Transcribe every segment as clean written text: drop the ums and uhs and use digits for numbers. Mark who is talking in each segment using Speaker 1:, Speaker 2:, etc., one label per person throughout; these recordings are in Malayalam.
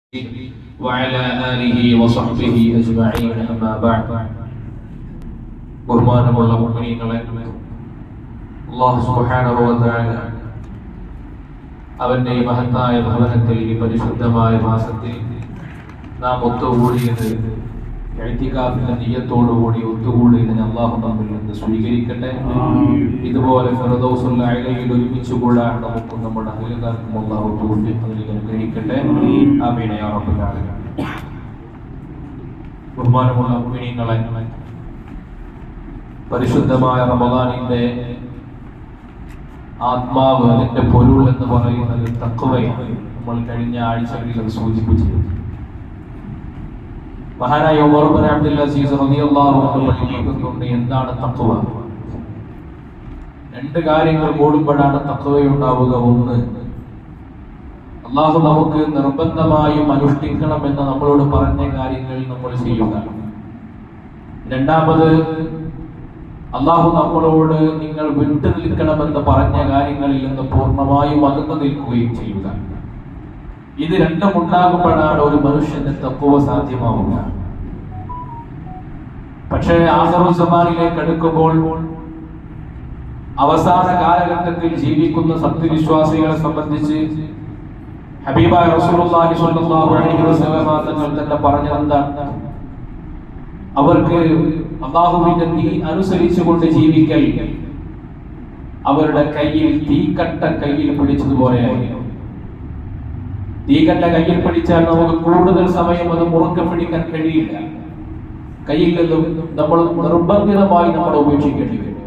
Speaker 1: وعلى آله وصحبه أجمعين أما بعد ബഹുമാനമുള്ള മുഅ്മിനീങ്ങളെ അല്ലാഹു സുബ്ഹാനഹു വ തആല അവന്റെ ഈ മഹത്തായ ഭവനത്തിൽ ഈ പരിശുദ്ധമായ മാസത്തിൽ നാം ഒത്തുകൂടിയത് ഇഅ്തികാഫിന്റെ നിയ്യത്തോടുകൂടി ഒത്തുകൂടിയതിന് അല്ലാഹു നമ്മിൽ നിന്ന് സ്വീകരിക്കട്ടെ. ഇതുപോലെ ഫിർദൗസുൽ അഅലയിൽ ഒരുമിച്ച് കൂടാൻ നമുക്കും നമ്മുടെ അഹ്ലുകാർക്കും അല്ലാഹു തൗഫീഖ് നൽകി അനുഗ്രഹിക്കട്ടെ. ആമീൻ യാ റബ്ബൽ ആലമീൻ. ബഹുമാനമുള്ള മുഅ്മിനീങ്ങളെ, പരിശുദ്ധമായ റമദാനിന്റെ ആത്മാവ്, അതിന്റെ പൊരുൾ എന്ന് പറയുന്നത് തഖ്വയാണ്. നമ്മൾ കഴിഞ്ഞ ആഴ്ചകളിൽ അത് സൂചിപ്പിച്ചിരുന്നു. മഹാനായ ഉമർ ഇബ്നു അബ്ദുൽ അസീസ് റളിയല്ലാഹു അൻഹു പഠിപ്പിക്കുന്നുണ്ട് എന്താണ് തഖ്വ. രണ്ട് കാര്യങ്ങൾ കൂടുമ്പോഴാണ് തഖ്വയുണ്ടാവുക. ഒന്ന്, അല്ലാഹു നമുക്ക് നിർബന്ധമായും അനുഷ്ഠിക്കണമെന്ന് നമ്മളോട് പറഞ്ഞ കാര്യങ്ങൾ നമ്മൾ ചെയ്യുക. രണ്ടാമത്, അല്ലാഹു നമ്മളോട് നിങ്ങൾ വിട്ടു നിൽക്കണമെന്ന് പറഞ്ഞ കാര്യങ്ങളിൽ നിന്ന് പൂർണ്ണമായും അകന്നു നിൽക്കുകയും ചെയ്യുക. ഇത് രണ്ടും ഉണ്ടാകുമ്പോഴാണ് ഒരു മനുഷ്യന്റെ തഖ്വ സാധ്യമാവുക. പക്ഷേ ആഖിറുൽ സമാനിലേക്ക് അടുക്കുമ്പോൾ, അവസാന കാലഘട്ടത്തിൽ ജീവിക്കുന്ന സത്യവിശ്വാസികളെ സംബന്ധിച്ച് ഹബീബായ റസൂലുള്ളാഹി സ്വല്ലല്ലാഹു അലൈഹി വസല്ലം തങ്ങൾ തന്നെ പറഞ്ഞതെന്താണ്? അവർക്ക് അല്ലാഹുവിന്റെ ദീൻ അനുസരിച്ചുകൊണ്ട് ജീവിക്കൽ അവരുടെ കയ്യിൽ തീക്കട്ട കയ്യിൽ പിടിച്ചതുപോലെയായിരുന്നു. തീക്കട്ട കയ്യിൽ പിടിച്ചാൽ നമുക്ക് കൂടുതൽ സമയം അത് മുറുക്കെ പിടിക്കാൻ കഴിയില്ല. കയ്യിൽ നിന്നും നമ്മൾ നിർബന്ധിതമായി നമ്മൾ ഉപേക്ഷിക്കേണ്ടി വരും.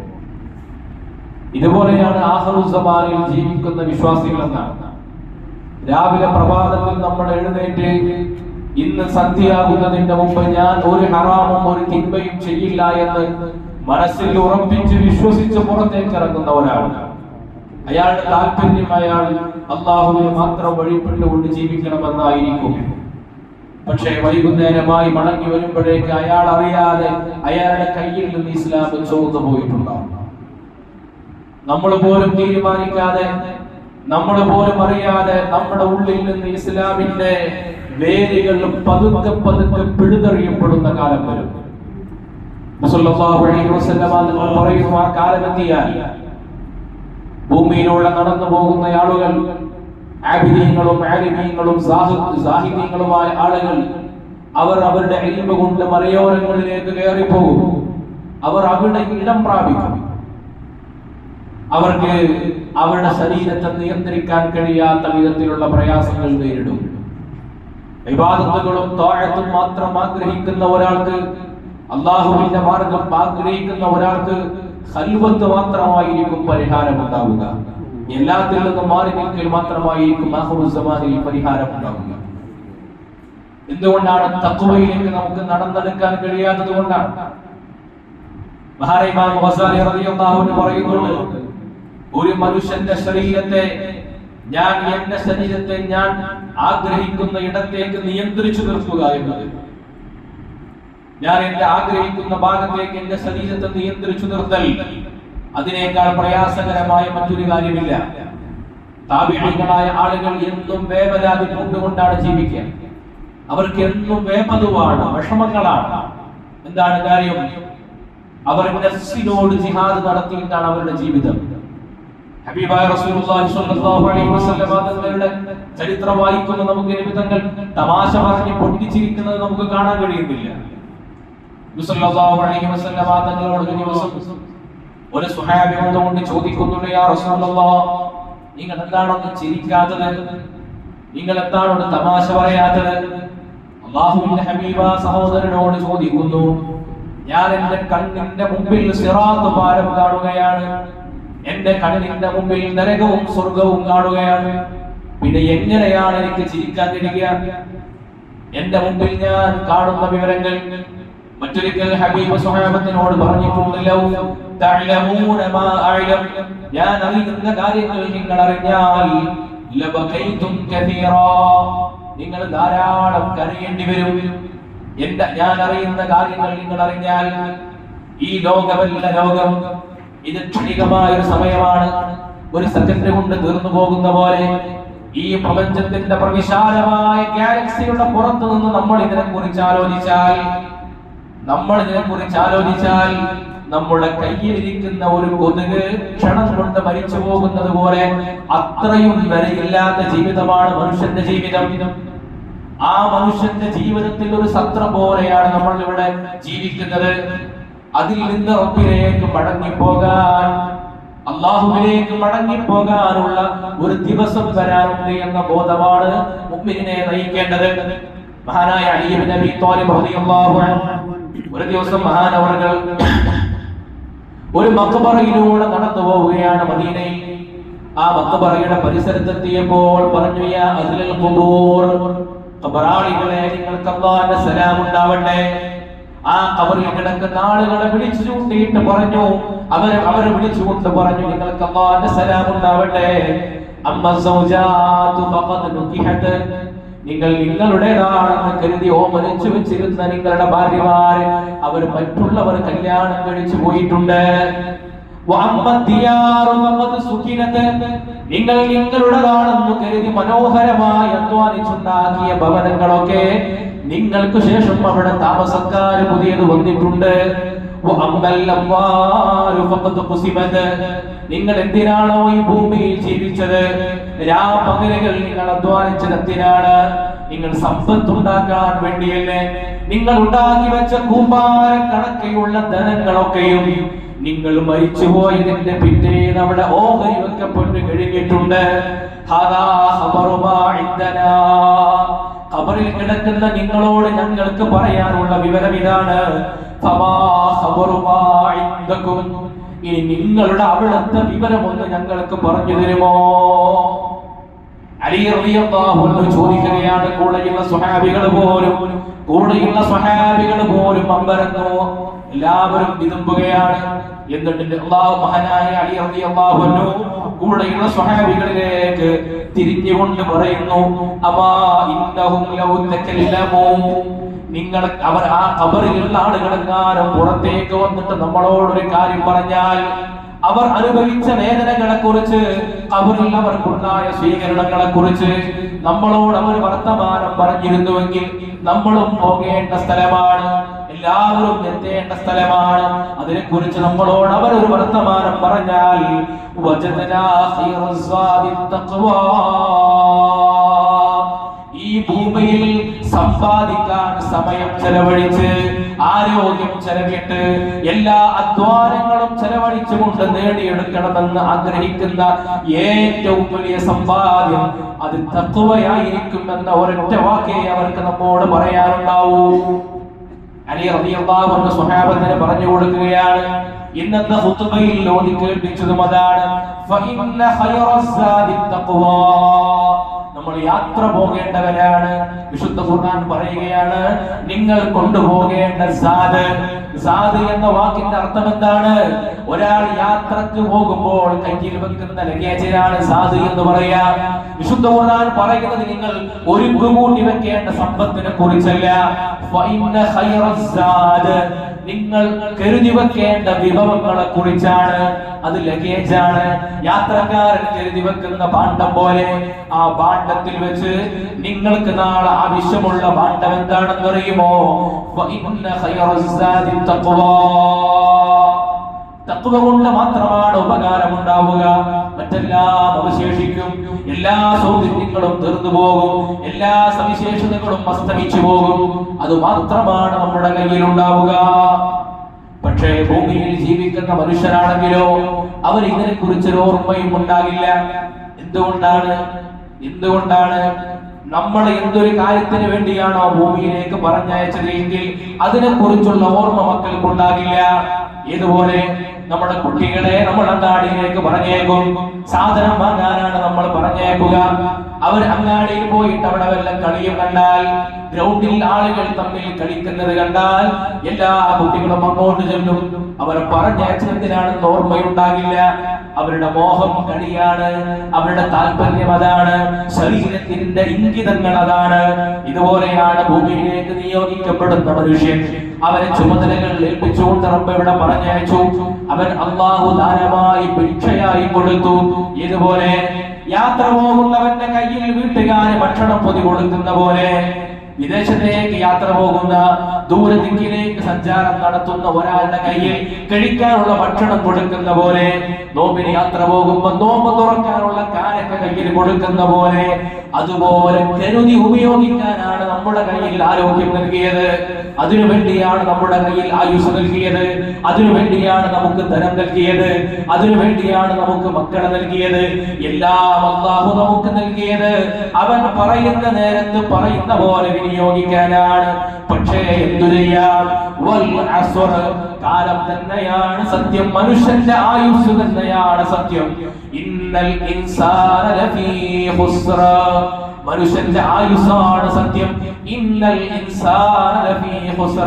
Speaker 1: ഇതുപോലെയാണ് ആഖിറുൽ സമാനിൽ ജീവിക്കുന്ന വിശ്വാസികൾ എന്നാണ്. രാവിലെ പ്രഭാതത്തിൽ നമ്മൾ എഴുന്നേറ്റ് ഇന്ന് സന്ധ്യയാകുന്നതിന്റെ മുമ്പ് ഞാൻ ഒരു ഹറാമും ഒരു തിന്മയും ചെയ്യില്ല എന്ന് മനസ്സിൽ ഉറപ്പിച്ച് വിശ്വസിച്ച് പുറത്തേക്ക് ഇറങ്ങുന്ന ഒരാളാണ്. അയാളുടെ താല്പര്യം അയാൾ അല്ലാഹുവിനെ മാത്രം വഴിപ്പെട്ടുകൊണ്ട് ജീവിക്കണമെന്നായിരിക്കും. പക്ഷേ വൈകുന്നേരമായി മടങ്ങി വരുമ്പോഴേക്ക് അയാൾ അറിയാതെ അയാളുടെ കയ്യിൽ നിന്ന് ഇസ്ലാം ചോർന്നു പോയിട്ടുണ്ടാവും. നമ്മൾ പോലും തീരുമാനിക്കാതെ, നമ്മൾ പോലും അറിയാതെ നമ്മുടെ ഉള്ളിൽ നിന്ന് ഇസ്ലാമിന്റെ വേരുകൾ പതുക്കെ പതുക്കെ പിഴുതെറിയപ്പെടുന്ന കാലം വരും. റസൂലുള്ളാഹി അലൈഹി വസല്ലം പറയുന്നു, ആ കാലമെത്തിയാൽ ഭൂമിയിലൂടെ നടന്നു പോകുന്ന ആളുകൾ, ആബിദീങ്ങളും ആലിമീങ്ങളും സാഹിത്യങ്ങളുമായ ആളുകൾ, അവർ അവരുടെ ഇൽമ കൊണ്ട് മലയോരങ്ങളിലേക്ക് കയറിപ്പോകും. അവർ അവിടെ ഇടം പ്രാപിക്കും. അവർക്ക് അവരുടെ ശരീരത്തെ നിയന്ത്രിക്കാൻ കഴിയാത്ത വിധത്തിലുള്ള പ്രയാസങ്ങൾ നേരിടും. ഇബാദത്തുകളും ത്വാഅത്തും മാത്രം ആഗ്രഹിക്കുന്ന ഒരാൾക്ക്, അല്ലാഹുവിന്റെ മാർഗം ആഗ്രഹിക്കുന്ന ഒരാൾക്ക് ഖൽവത്ത് മാത്രമായിരിക്കും പരിഹാരം ഉണ്ടാവുക. എല്ലാത്തിൽ നിന്നും മാറി നിൽക്കൽ മാത്രമായിരിക്കും ആഖിറുൽ സമാനിൽ പരിഹാരം ഉണ്ടാവുക. എന്തുകൊണ്ടാണ്? തഖ്വയിലേക്ക് നമുക്ക് നടന്നെടുക്കാൻ കഴിയാത്തത് കൊണ്ടാണ്. മഹാനായ ഇമാം ഗസാലി റളിയല്ലാഹു അൻഹു പറയുന്നുണ്ട്, ഒരു മനുഷ്യന്റെ ശരീരത്തെ എന്റെ ശരീരത്തെ ഞാൻ ആഗ്രഹിക്കുന്ന ഇടത്തേക്ക് നിയന്ത്രിച്ചു നിർത്തുക എന്നത്, ഞാൻ എന്റെ ആഗ്രഹിക്കുന്ന ഭാഗത്തേക്ക് എന്റെ ശരീരത്തെ നിയന്ത്രിച്ചു നിർത്തൽ, അതിനേക്കാൾ പ്രയാസകരമായ മറ്റൊരു കാര്യമില്ല. താബിഈങ്ങളായ ആളുകൾ എന്നും വേവലാതി കൊണ്ടുകൊണ്ടാണ് ജീവിക്കുക. അവർക്ക് എന്നും വേപതുവാണ്, വിഷമങ്ങളാണ്. എന്താണ് കാര്യം? അവർ നഫ്സിനോട് ജിഹാദ് നടത്തിയിട്ടാണ് അവരുടെ ജീവിതം. ഹബീബായ റസൂലുള്ളാഹി സ്വല്ലല്ലാഹു അലൈഹി വസല്ലം തങ്ങളുടെ ചരിത്രം വായിക്കുമ്പോൾ നമുക്ക് നിമിത്തങ്ങൾ തമാശ പറഞ്ഞ് പൊട്ടിച്ചിരിക്കുന്നത് നമുക്ക് കാണാൻ കഴിയുന്നില്ല. റസൂലുള്ളാഹി സ്വല്ലല്ലാഹു അലൈഹി വസല്ലം തങ്ങളോട് ഒരു ദിവസം ഒരു സ്വഹാബി വന്നുകൊണ്ട് ചോദിക്കുന്നുണ്ട്, യാ റസൂലല്ലാഹ്, നിങ്ങൾ എന്താണൊന്ന് ചിരിക്കാത്തത്? നിങ്ങൾ എന്താണൊന്ന് തമാശ പറയാത്തത്? അല്ലാഹുവിന്റെ ഹബീബ സഹോദരനോട് ചോദിക്കുന്നു, ഞാൻ എന്റെ കണ്ണിന്റെ മുമ്പിൽ സിറാത്ത് പാലം കാണുകയാണ്, എന്റെ കണ്ണിന്റെ മുമ്പിൽ നരകവും സ്വർഗവും കാണുകയാണ്. പിന്നെ എങ്ങനെയാണ് എനിക്ക് ചിരിക്കാൻ കഴിയുക? എന്റെ മുമ്പിൽ ഞാൻ കാണുന്ന വിവരങ്ങൾ. മറ്റൊരിക്കൽ ഹബീബ് സ്വഹാബത്തിനോട് പറഞ്ഞിട്ടുണ്ടല്ലോ, തഅലമൂന മാ അഅലം, ഞാൻ അറിയുന്ന കാര്യങ്ങൾ നിങ്ങൾ അറിഞ്ഞാൽ ലബകൈതും കസീറാ, നിങ്ങൾ ധാരാളം കരയേണ്ടി വരും. ഞാൻ അറിയുന്ന കാര്യങ്ങൾ നിങ്ങൾ അറിഞ്ഞാൽ ഈ ലോകമല്ല ലോകം, ഇത് ക്ഷണികമായ ഒരു സമയമാണ്, ഒരു സെക്കൻഡ് കൊണ്ട് തീർന്നു പോകുന്ന പോലെ. ഈ പ്രപഞ്ചത്തിന്റെ പ്രവിശാലമായ ഗാലക്സിയുടെ പുറത്തു നിന്ന് നമ്മൾ ഇതിനെക്കുറിച്ച് ആലോചിച്ചാൽ നമ്മുടെ കയ്യിലിരിക്കുന്ന ഒരു കൊതുക് ക്ഷണം കൊണ്ട് മരിച്ചു പോകുന്നത് പോലെ അത്രയും വിലയില്ലാത്ത ജീവിതമാണ് മനുഷ്യന്റെ ജീവിതം. ആ മനുഷ്യന്റെ ജീവിതത്തിൽ ഒരു സത്രം പോലെയാണ് നമ്മൾ ഇവിടെ ജീവിക്കുന്നത്. അതിൽ നിന്ന് റബ്ബിലേക്ക് മടങ്ങിപ്പോകാൻ, അല്ലാഹുവിലേക്ക് മടങ്ങിപ്പോകാനുള്ള ഒരു ദിവസം വരാനുണ്ട് എന്ന ബോധമാണ് മുഅ്മിനിനെ നയിക്കേണ്ടത്. മഹാനായ അലി ഇബ്നു അബീ ത്വാലിബ് റളിയല്ലാഹു അൻഹു ഒരു ദിവസം മഹാനവർകൾ ഒരു മഖ്ബറയിലൂടെ നടന്നു പോവുകയാണ് മദീനയിൽ. ആ മഖ്ബറയുടെ പരിസരത്തെത്തിയപ്പോൾ പറഞ്ഞു, യാ അഹ്ലൽ ഖുബൂർ, ഖബറാളികളെ, നിങ്ങൾക്ക് അല്ലാഹുവിന്റെ സലാം ഉണ്ടാവട്ടെ. ആ ഖബറിൽ കിടക്കുന്ന ആളുകളെ വിളിച്ചു ചൂണ്ടിയിട്ട് പറഞ്ഞു, അവരെ വിളിച്ചുകൊണ്ട് പറഞ്ഞു, നിങ്ങൾക്ക് അല്ലാഹുവിന്റെ സലാം ഉണ്ടാവട്ടെ. അമ്മ സൗജാതു ഫഖദ് നുകിഹത്, നിങ്ങൾ നിങ്ങളുടേതാണെന്ന് കരുതി ഓമനിച്ചു വെച്ചിരുന്ന നിങ്ങളുടെ ഭാര്യമാര് അവർ മറ്റുള്ളവർ കല്യാണം കഴിച്ചു പോയിട്ടുണ്ട്. നിങ്ങൾ നിങ്ങളുടേതാണെന്ന് കരുതി മനോഹരമായി അധ്വാനിച്ചുണ്ടാക്കിയ ഭവനങ്ങളൊക്കെ നിങ്ങൾക്ക് ശേഷം അവിടെ താമസക്കാർ പുതിയത് വന്നിട്ടുണ്ട്. നിങ്ങൾ എന്തിനാണോ ഈ ഭൂമിയിൽ ജീവിച്ചത്? രാപകലുകൾ നിങ്ങൾ അധ്വാനിച്ചത് എന്തിനാണ്? നിങ്ങൾ സമ്പത്തുണ്ടാക്കാൻ വേണ്ടിയല്ലേ? നിങ്ങൾ ഉണ്ടാക്കി വെച്ച കൂമ്പാര കണക്കെയുള്ള ധനങ്ങളൊക്കെയും നിങ്ങൾ മരിച്ചുപോയതിന്റെ പിറ്റേന്ന് അവിടെ ഓഹരി വെക്കപ്പെട്ട് കഴിഞ്ഞിട്ടുണ്ട്. ഖബറിൽ കിടക്കുന്ന നിങ്ങളോട് ഞങ്ങൾക്ക് പറയാനുള്ള വിവരം ഇതാണ്. ഇനി നിങ്ങളുടെ അവിടുത്തെ വിവരം ഒന്ന് ഞങ്ങൾക്ക് പറഞ്ഞു തരുമോ? അലി റളിയല്ലാഹു അൻഹു ചോദിക്കുകയാണ്. കൂടെയുള്ള സ്വഹാബികൾ പോലും അമ്പരന്നു, എല്ലാവരും വിതുമ്പുകയാണ്. എന്നിട്ട് മഹാനായ അലി റളിയല്ലാഹു അൻഹു കൂടെയുള്ള സ്വഹാബികളിലേക്ക് തിരിഞ്ഞുകൊണ്ട് പറയുന്നു, അമാ ഇന്നഹും ലൗ തകല്ലമൂ, നിങ്ങൾ ആ ഖബറിലുള്ള ആളുകളെങ്ങാനും പുറത്തേക്ക് വന്നിട്ട് നമ്മളോടൊരു കാര്യം പറഞ്ഞാൽ, അവർ അനുഭവിച്ച വേദനകളെ കുറിച്ച്, ഖബറിൽ അവർക്കുണ്ടായ സ്വീകരണങ്ങളെ കുറിച്ച് നമ്മളോട് അവർ വർത്തമാനം പറഞ്ഞിരുന്നുവെങ്കിൽ, നമ്മളും പോകേണ്ട സ്ഥലമാണ്, എല്ലാവരും എത്തേണ്ട സ്ഥലമാണ്, അതിനെ കുറിച്ച് നമ്മളോട് അവർ ഒരു വർത്തമാനം പറഞ്ഞാൽ, വജദനാ ഖൈറസ്സാദി തഖ്വാ, ഈ ഭൂമിയിൽ സമ്പാദിക്കാൻ സമയം ചെലവഴിച്ച്, ആരോഗ്യം ചെലവിട്ട്, എല്ലാ അധ്വാനങ്ങളും ചെലവഴിച്ചുകൊണ്ട് നേടിയെടുക്കണമെന്ന് ആഗ്രഹിക്കുന്ന ഏറ്റവും വലിയ സമ്പാദ്യം അത് തഖ്വയായിരിക്കും എന്ന ഒരൊറ്റ വാക്കേ അവർക്ക് നമ്മോട് പറയാനുണ്ടാവൂ. അലി റളിയല്ലാഹു അൻഹു സ്വഹാബത്തിനെ പറഞ്ഞു കൊടുക്കുകയാണ്. ഇന്നത്തെ ഖുത്ബയിൽ ഓതി കേൾപ്പിച്ചതും അതാണ്. ഫഇന്ന ഖൈറസ്സാദി തഖ്വാ, നമ്മൾ യാത്ര പോകേണ്ടവരാണ്. വിശുദ്ധ ഖുർആൻ പറയുകയാണ്, നിങ്ങൾ കൊണ്ടുപോകേണ്ട സാദ് എന്ന വാക്കിന്റെ അർത്ഥം എന്താണ്? ഒരാൾ യാത്രക്ക് പോകുമ്പോൾ കയ്യിൽ വെക്കുന്ന ലഗേജിനാണ് സാദ് എന്ന് പറയാ. വിശുദ്ധ ഖുർആൻ പറയുന്നത് നിങ്ങൾ ഒരു കൂട്ടി വെക്കേണ്ട സമ്പത്തിനെ കുറിച്ചല്ല. ഫഇന്ന ഖൈറസ്സാദ്, നിങ്ങൾ കരുതി വെക്കേണ്ട വിഭവങ്ങളെ കുറിച്ചാണ്. അത് ലഗേജാണ്. യാത്രക്കാരൻ കരുതി വെക്കുന്ന ഭാണ്ഡം പോലെ ആ ഭാണ്ഡത്തിൽ വെച്ച് നിങ്ങൾക്ക് നാളെ ആവശ്യമുള്ള ഭാണ്ഡം എന്താണെന്ന് അറിയുമോ? തഖ്വ കൊണ്ട് മാത്രമാണ് ഉപകാരം ഉണ്ടാവുക, മറ്റെല്ലാം അവശേഷിക്കും. എല്ലാ സൗകര്യങ്ങളും തീർന്നു പോകും, എല്ലാ സവിശേഷതകളും അസ്തമിച്ചു പോകും. അത് മാത്രമാണ് നമ്മുടെ കയ്യിൽ ഉണ്ടാവുക. പക്ഷേ ഭൂമിയിൽ ജീവിക്കുന്ന മനുഷ്യരാണെങ്കിലോ അവർ ഇതിനെ കുറിച്ചൊരു ഓർമ്മയും ഉണ്ടാകില്ല. എന്തുകൊണ്ടാണ് നമ്മൾ എന്തൊരു കാര്യത്തിന് വേണ്ടിയാണോ ഭൂമിയിലേക്ക് പറഞ്ഞയച്ചത് എങ്കിൽ അതിനെ കുറിച്ചുള്ള ഓർമ്മ മക്കൾക്കുണ്ടാകില്ല. ഇതുപോലെ നമ്മുടെ കുട്ടികളെ നമ്മൾ അങ്ങാടിയിലേക്ക് പറഞ്ഞേക്കും. സാധനം വാങ്ങാനാണ് നമ്മൾ പറഞ്ഞേക്കുക. അവർ അങ്ങാടിയിൽ പോയിട്ട് അവിടെ വല്ല കളിയും കണ്ടാൽ, ഗ്രൗണ്ടിൽ ആളുകൾ തമ്മിൽ കളിക്കുന്നത് കണ്ടാൽ എല്ലാ കുട്ടികളും അങ്ങോട്ട് ചെല്ലും. അവരെ പറഞ്ഞയച്ചതിനാണെന്ന് ഓർമ്മയുണ്ടാകില്ല. അവരുടെ മോഹം കളിയാണ്, അവരുടെ താല്പര്യം അതാണ്, ശരീരത്തിന്റെ ഇംഗിതങ്ങൾ അതാണ്. ഇതുപോലെയാണ് ഭൂമിയിലേക്ക് നിയോഗിക്കപ്പെടുന്ന മനുഷ്യൻ. അവരെ ചുമതലകൾ ഏൽപ്പിച്ചുകൊണ്ട് റബ്ബ് ഇവിടെ പറഞ്ഞയച്ചു. അവൻ അല്ലാഹു ദാനമായി ഭിക്ഷയായി കൊടുത്തു. ഇതുപോലെ യാത്ര പോകുന്നവന്റെ കയ്യിൽ വീട്ടുകാര് ഭക്ഷണം പൊതി കൊടുക്കുന്ന പോലെ, വിദേശത്തേക്ക് യാത്ര പോകുന്ന, ദൂരദിക്കിലേക്ക് സഞ്ചാരം നടത്തുന്ന ഒരാളുടെ കയ്യിൽ കഴിക്കാനുള്ള ഭക്ഷണം കൊടുക്കുന്ന പോലെ, നോമ്പിന് യാത്ര പോകുമ്പോൾ നോമ്പ് തുറക്കാനുള്ള കാരക്ക കയ്യിൽ കൊടുക്കുന്ന പോലെ, അതുപോലെ കരുതി ഉപയോഗിക്കാനാണ് നമ്മുടെ കയ്യിൽ ആരോഗ്യം നൽകിയത്. അതിനുവേണ്ടിയാണ് നമ്മുടെ കയ്യിൽ ആയുസ് നൽകിയത്. അതിനുവേണ്ടിയാണ് നമുക്ക് ധനം നൽകിയത്. അതിനുവേണ്ടിയാണ് നമുക്ക് മക്കളെ നൽകിയത്. എല്ലാം അല്ലാഹു നമുക്ക് നൽകിയത് അവൻ പറയുന്ന നേരത്ത് പറയുന്ന പോലെ വിനിയോഗിക്കാനാണ്. പക്ഷേ എന്തു ചെയ്യാം? വൽ അസ്ർ, കാലം തന്നെയാണ് സത്യം, മനുഷ്യന്റെ ആയുസ് തന്നെയാണ് സത്യം. ഇന്നൽ ഇൻസാന ലഫീ ഖുസ്റ, മനുഷ്യന്റെ ആയുസ്സാണ് സത്യം. ഇന്നൽ ഇൻസാന ലഫീ ഖുസ്റ,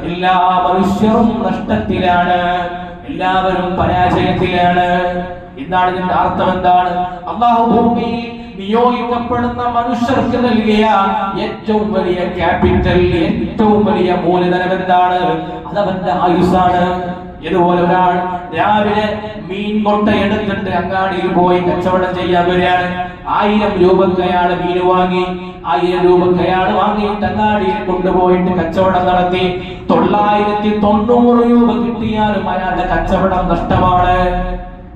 Speaker 1: എല്ലാ മനുഷ്യരും നഷ്ടത്തിലാണ്, എല്ലാവരും പരാജയത്തിലാണ്. എന്താണ് ഇതിന്റെ അർത്ഥം? എന്താണ്? അല്ലാഹു ഭൂമിയിൽ നിയോഗിക്കപ്പെടുന്ന മനുഷ്യർക്ക് നൽകിയ ഏറ്റവും വലിയ ക്യാപിറ്റൽ, ഏറ്റവും വലിയ മൂലധനം എന്താണ്? അതവന്റെ ആയുസ്സാണ്. ഇതുപോലെ ഒരാൾ രാവിലെ മീൻ കൊട്ട എടുത്തിട്ട് അങ്ങാടിയിൽ പോയി കച്ചവടം ചെയ്യാൻ വരികയാണ്. 1000 രൂപക്ക് അയാൾ മീൻ വാങ്ങി. 1000 രൂപക്ക് അയാൾ വാങ്ങിയിട്ട് അങ്ങാടിയിൽ കൊണ്ടുപോയിട്ട് കച്ചവടം നടത്തി. 990 രൂപ കിട്ടിയാലും അയാളുടെ കച്ചവടം നഷ്ടമാണ്.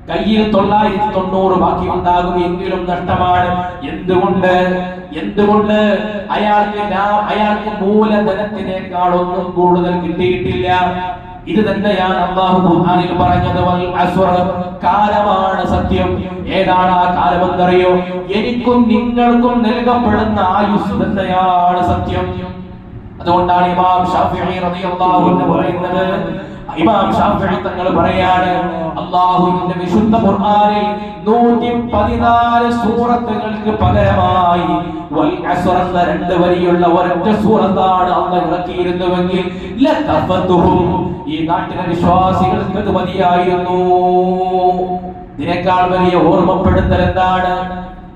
Speaker 1: കയ്യിൽ 990 ബാക്കി ഉണ്ടാകും എങ്കിലും നഷ്ടമാണ്. എന്തുകൊണ്ട്? അയാൾക്ക് മൂലധനത്തിനേക്കാളൊന്നും കൂടുതൽ കിട്ടിയിട്ടില്ല. ഇത് തന്നെയാണ് അല്ലാഹു ഖുർആനിൽ പറഞ്ഞത്, വൽ അസ്ർ, കാലമാണ് സത്യം. ഏതാണ് ആ കാലം എന്നറിയോ? എനിക്കും നിങ്ങൾക്കും നൽകപ്പെടുന്ന ആയുസ് തന്നെയാണ് സത്യം. അതുകൊണ്ടാണ് ഇമാം ശാഫിഈ റളിയല്ലാഹു അൻഹു പറയുന്നത്, ഇമാം ശാഫിഈ തങ്ങൾ പറയാണ്, അല്ലാഹുവിന്റെ വിശുദ്ധ ഖുർആനിൽ 114 സൂറത്തുകൾക്ക് പകരമായി വൽ അസ്ർ എന്ന 2 വരിയുള്ള ഒരൊറ്റ സൂറത്താണ് അല്ലാഹു ഇറക്കിയിരുന്നുവെങ്കിൽ ലതഫതുഹും, ഈ നാട്ടിലെ വിശ്വാസികൾക്ക് അത് മതിയായിരുന്നു. ഇതിനേക്കാൾ വലിയ ഓർമ്മപ്പെടുത്തൽ എന്താണ്?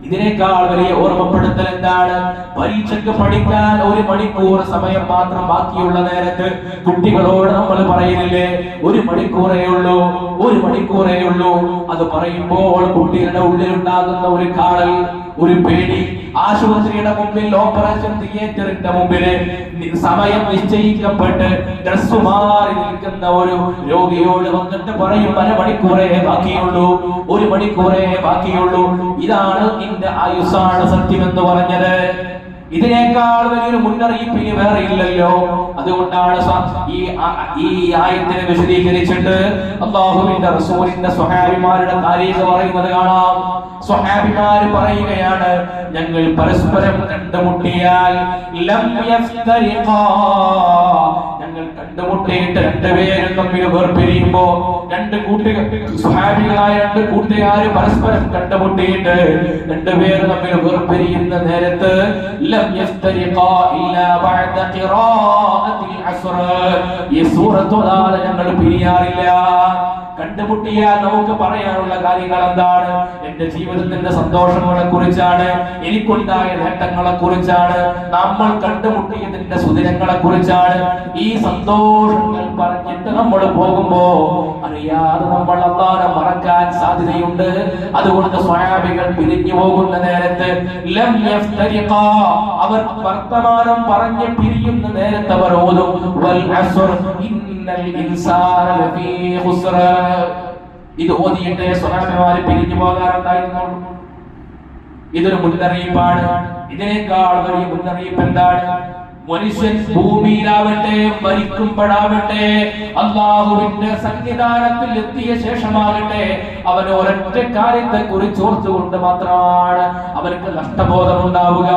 Speaker 1: ഇതിനേക്കാൾ വലിയ ഓർമ്മപ്പെടുത്തൽ എന്താണ്? പരീക്ഷയ്ക്ക് പഠിക്കാൻ 1 മണിക്കൂർ സമയം മാത്രം ബാക്കിയുള്ള നേരത്ത് കുട്ടികളോട് നമ്മൾ പറയുന്നില്ലേ, 1 മണിക്കൂറേ ഉള്ളൂ, 1 മണിക്കൂറേ ഉള്ളൂ. അത് പറയുമ്പോൾ കുട്ടികളുടെ ഉള്ളിലുണ്ടാകുന്ന ഒരു കാളൽ, ഒരു പേടി. ആശുപത്രിയുടെ മുമ്പിൽ, ഓപ്പറേഷൻ തിയേറ്ററിന്റെ മുമ്പിൽ സമയം നിശ്ചയിക്കപ്പെട്ട് ഡ്രസ് മാറി നിൽക്കുന്ന ഒരു രോഗിയോട് വന്നിട്ട് പറയും, 1 മണിക്കൂറേ ബാക്കിയുള്ളൂ, 1 മണിക്കൂറേ ബാക്കിയുള്ളൂ. ഇതാണ് നിന്റെ ആയുസ്സാണ് സത്യം എന്ന് പറഞ്ഞത്. ഇതിനേക്കാൾ വലിയൊരു മുന്നറിയിപ്പിന് വേറെ ഇല്ലല്ലോ. അതുകൊണ്ടാണ് ഈ ആയത്തിനെ വിശദീകരിച്ചിട്ട് അല്ലാഹുവിന്റെ റസൂലിന്റെ സ്വഹാബിമാരുടെ താരീഖ് പറയുന്നത് കാണാം. സ്വഹാബിമാർ പറയുകയാണ്, ഞങ്ങൾ പരസ്പരം കണ്ടുമുട്ടിയാൽ ലം യഫ്തരിഖാ, ഞങ്ങൾ കണ്ടുമുട്ടിയിട്ട് 2 പേരും തമ്മിൽ വേർപിരിയുമ്പോ, 2 സ്വഹാബികളായ 2 കൂട്ടുകാർ പരസ്പരം കണ്ടുമുട്ടിയിട്ട് 2 പേർ തമ്മിൽ വേർപിരിയുന്ന നേരത്ത് ലം യഫ്തരിഖാ ഇല്ലാ ബഅദ ഖിറാഅത്തിൽ അസ്ർ, ഈ സൂറത്ത് ഓതാതെ ഞങ്ങൾ പിരിയാറില്ല. കണ്ടുമുട്ടിയാൽ നമുക്ക് പറയാനുള്ള കാര്യങ്ങൾ എന്താണ്? എന്റെ ജീവിതത്തിന്റെ സന്തോഷങ്ങളെ കുറിച്ചാണ്, എനിക്കുണ്ടായ നേട്ടങ്ങളെ കുറിച്ചാണ്, നമ്മൾ കണ്ടുമുട്ടിയതിന്റെ സുദിനങ്ങളെ കുറിച്ചാണ്. ഈ സന്തോഷങ്ങൾ പറഞ്ഞിട്ട് നമ്മൾ പോകുമ്പോ അറിയാതെ നമ്മൾ അല്ലാഹുവിനെ മറക്കാൻ സാധ്യതയുണ്ട്. അതുകൊണ്ട് സ്വഹാബികൾ പിരിഞ്ഞു പോകുന്ന നേരത്ത് ലം യഫ്തരിഖാ, അവർ വർത്തമാനം പറഞ്ഞ് പിരിയുന്ന നേരത്ത് അവർ ഓതും വൽ അസ്ർ ഇന്നൽ ഇൻസാന ലഫീ ഖുസ്ർ. ഇത് ഓതിയിട്ട് സ്വഹാബിമാർ പിരിഞ്ഞു പോകാറുണ്ടായിരുന്നു. ഇതൊരു മുന്നറിയിപ്പാണ്. ഇതിനേക്കാൾ വലിയ മുന്നറിയിപ്പ് എന്താണ്? മനുഷ്യൻ ഭൂമിയിലാവട്ടെ മരിക്കുമ്പോഴാവട്ടെ അല്ലാഹുവിന്റെ സന്നിധാനത്തിൽ എത്തിയ ശേഷമാകട്ടെ അവൻ ഒരൊറ്റ കാര്യത്തെ കുറിച്ച് ഓർത്തുകൊണ്ട് മാത്രമാണ് അവർക്ക് നഷ്ടബോധം ഉണ്ടാവുക.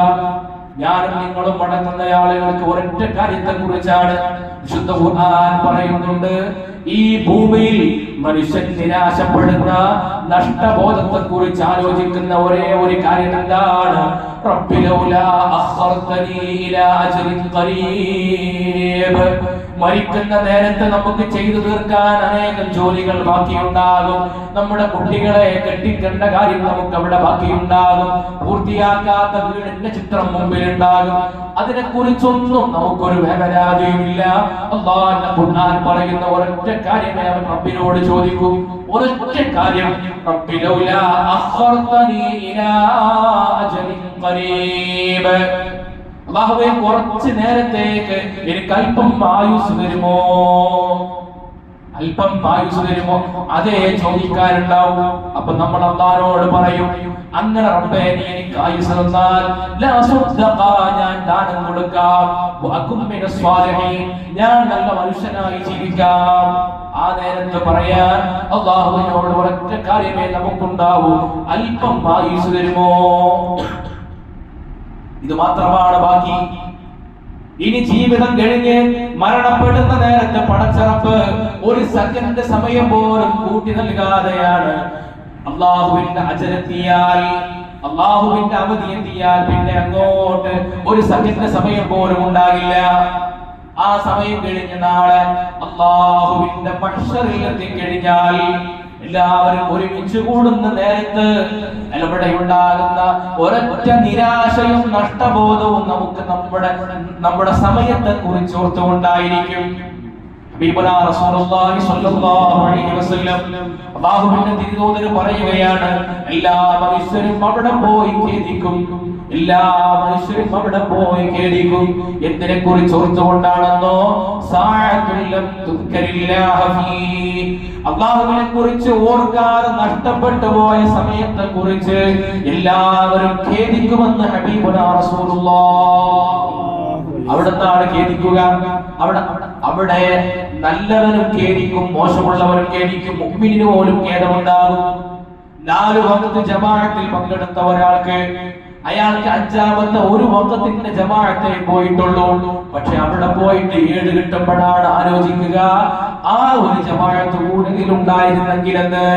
Speaker 1: ഞാനും നിങ്ങളും മടങ്ങുന്ന ആളുകൾക്ക് ഒരൊറ്റ കാര്യത്തെ കുറിച്ചാണ് വിശുദ്ധ ഖുർആൻ പറയുന്നുണ്ട്. ഈ ഭൂമിയിൽ മനുഷ്യൻ നിരാശപ്പെടുന്ന നഷ്ടബോധത്തെ കുറിച്ച് ആലോചിക്കുന്ന ഒരേ ഒരു കാര്യം എന്താണ്? റബ്ബി ലൗലാ അഖർതനി ഇലാ അജ്ലിൻ ഖരീബ് മരിക്കുന്ന നേരത്തെ നമുക്ക് ചെയ്തു തീർക്കാൻ അനേകം ജോലികൾ ബാക്കിയുണ്ടാകും. നമ്മുടെ കുട്ടികളെ കെട്ടിക്കേണ്ട കാര്യം നമുക്ക് അവിടെ ബാക്കിയുണ്ടാകും. പൂർത്തിയാക്കാത്ത വീടിന്റെ ചിത്രം മുമ്പിലുണ്ടാകും. അതിനെ കുറിച്ചൊന്നും നമുക്കൊരു വേവലാതിയുമില്ല. അല്ലാഹുവിന്റെ ഖുർആൻ പറയുന്ന ഒരൊറ്റ കാര്യമേ അവൻ റബ്ബിനോട് ചോദിക്കും. ഒരൊറ്റ കാര്യം, റബ്ബി ലൗലാ അഖർതനി ഇലാ അജലിൻ ഖരീബ്, അല്ലാഹുവേ കുറച്ച് നേരത്തേക്ക് എനിക്ക് അല്പം ആയുസ് തരുമോ, അല്പം ആയുസ് തരുമോ? അതേ ചോദിക്കാറുണ്ടാവും. അപ്പൊ നമ്മൾ അല്ലാഹുവോട് പറയും, അങ്ങനെ റബ്ബേ നീ എനിക്ക് ആയുസ് തന്നാൽ ഞാൻ ദാനം കൊടുക്കാം, ഞാൻ നല്ല മനുഷ്യനായി ജീവിക്കാം. ആ നേരത്ത് പറയാൻ അല്ലാഹുവിനോട് ഒരൊറ്റ കാര്യമേ നമുക്കുണ്ടാവൂ, അല്പം ആയുസ് തരുമോ? ഇത് മാത്രമാണ് ബാക്കി. ഇനി ജീവിതം കഴിഞ്ഞ് മരണപ്പെടുന്ന നേരത്തെ പടച്ചറപ്പ് ഒരു സെക്കൻഡ് സമയം പോലും കൂട്ടി നൽകാതെയാണ്. അള്ളാഹുവിന്റെ അജരെത്തിയാൽ, അള്ളാഹുവിന്റെ അവധി എത്തിയാൽ പിന്നെ അങ്ങോട്ട് ഒരു സെക്കൻഡ് സമയം പോലും ഉണ്ടാകില്ല. ആ സമയം കഴിഞ്ഞ നാളെ അള്ളാഹുവിന്റെ മഹ്ശറിൽ എത്തിക്കഴിഞ്ഞാൽ എല്ലാവരും ഒരുമിച്ച് കൂടുന്ന നേരത്ത് ഇവിടെ ഉണ്ടാകുന്ന ഒരൊറ്റ നിരാശയും നഷ്ടബോധവും നമുക്ക് നമ്മുടെ സമയത്തെ കുറിച്ച് ഓർത്തുകൊണ്ടായിരിക്കും. അല്ലാഹുവിന്റെ തിരുദൂതർ പറയുകയാണ്, എല്ലാ മനുഷ്യരും അവിടെ പോയി ഖേദിക്കും, എല്ലാ മനുഷ്യരും അവിടെ പോയി ഖേദിക്കും. എന്തിനെ കുറിച്ച് ഓർത്തുകൊണ്ടാണെന്നോ, അല്ലാഹുവിനെ കുറിച്ച് ഓർക്കാതെ നഷ്ടപ്പെട്ടു പോയ സമയത്തെ കുറിച്ച് എല്ലാവരും ഖേദിക്കുമെന്ന് ഹബീബുനാ റസൂലുള്ളാഹ്. അവിടുന്നാണ് ഖേദിക്കുക. അവിടെ നല്ലവനും ഖേദിക്കും, മോശമുള്ളവനും ഖേദിക്കും, മുഅ്മിനിന് പോലും ഖേദമുണ്ടാകും. 4 വഖത്ത് ജമാഅത്തിൽ പങ്കെടുത്ത ഒരാൾക്ക് അയാൾക്ക് 5ാമത്തെ ഒരു വഖത്തിന്റെ ജമാഅത്തേ പോയിട്ടുള്ളൂ. പക്ഷെ അവിടെ പോയിട്ട് 7 കിട്ടുമ്പോഴാണ് ആലോചിക്കുക, ആ ഒരു ജമാഅത്ത് കൂടുതൽ ഉണ്ടായിരുന്നെങ്കിലെന്ന്.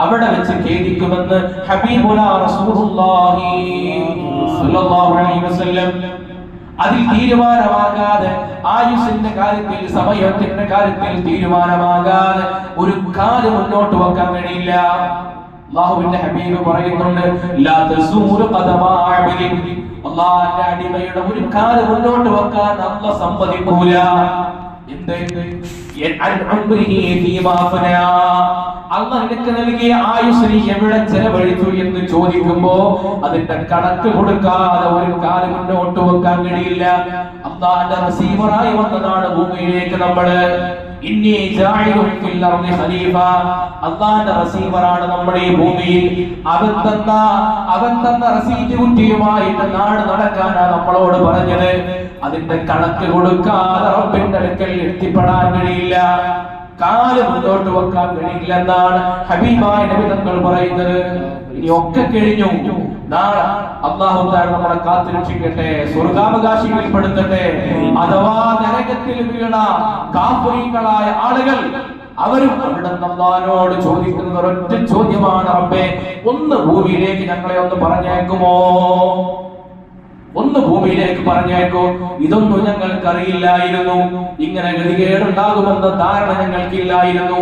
Speaker 1: അവിടെ വെച്ച് ഖേദിക്കുമെന്ന് ഹബീബുനാ റസൂലുള്ളാഹി സ്വല്ലല്ലാഹു അലൈഹി വസല്ലം. അതിൽ തീരുമാനമാകാതെ, ആയുസിന്റെ കാര്യത്തിൽ, സമയത്തിന്റെ കാര്യത്തിൽ തീരുമാനമാകാതെ ഒരു കാല് മുന്നോട്ട് വെക്കാൻ കഴിയില്ല. അല്ലാഹുവിന്റെ ഹബീബ് പറയുന്നുണ്ട്, ലാ തസൂറു ഖദമാ അബ്ദിൻ, അല്ലാഹുവിന്റെ അടിമയുടെ ഒരു കാല് മുന്നോട്ട് വെക്കാൻ അല്ലാഹു സമ്മതിക്കൂല. അല്ലാഹു നിനക്ക് നൽകിയ ആയുസ്സിനെ എവിടെ ചെലവഴിച്ചു എന്ന് ചോദിക്കുമ്പോ അതിന്റെ കണക്ക് കൊടുക്കാതെ ഒരു കാല് മുന്നോട്ട് വെക്കാൻ കഴിയില്ല. അല്ലാഹുവിന്റെ റസീവറായി വന്നതാണ് ഭൂമിയിലേക്ക് നമ്മള്. ഇന്നി ജാഇലുൻ ഫിൽ അർളി ഖലീഫ, അല്ലാഹുവിന്റെ റസീവറാണ് നമ്മുടെ ഈ ഭൂമിയിൽ. അവൻ തന്ന റസീറ്റ് കുറ്റിയുമായിട്ട് നാട് നടക്കാനാണ് നമ്മളോട് പറഞ്ഞത്. അതിന്റെ കണക്ക് കൊടുക്കാതെ റബ്ബിന്റെ അടുക്കൽ എത്തിപ്പെടാൻ കഴിയില്ല, കാല് മുന്നോട്ട് വെക്കാൻ കഴിയില്ല എന്നാണ് ഹബീബായ നബി തങ്ങൾ പറയുന്നത്. ഇനി ഒക്കെ കഴിഞ്ഞു, നാളെ അല്ലാഹു തആല നമ്മളെ കാത്തുരക്ഷിക്കട്ടെ, സ്വർഗ്ഗാവകാശികളിൽ പെടുത്തട്ടെ. അഥവാ നരകത്തിൽ വീണ കാഫിറുകളായ ആളുകൾ അവരും അവിടെ അല്ലാഹുവോട് ചോദിക്കുന്ന ഒരൊറ്റ ചോദ്യമാണ്, റബ്ബേ ഒന്ന് ഭൂമിയിലേക്ക് ഞങ്ങളെ ഒന്ന് പറഞ്ഞേക്കുമോ, ഒന്ന് ഭൂമിയിലേക്ക് പറഞ്ഞേക്കോ. ഇതൊന്നും ഞങ്ങൾക്കറിയില്ലായിരുന്നു, ഇങ്ങനെ ഗതികേടുണ്ടാകുമെന്ന ധാരണ ഞങ്ങൾക്കില്ലായിരുന്നു.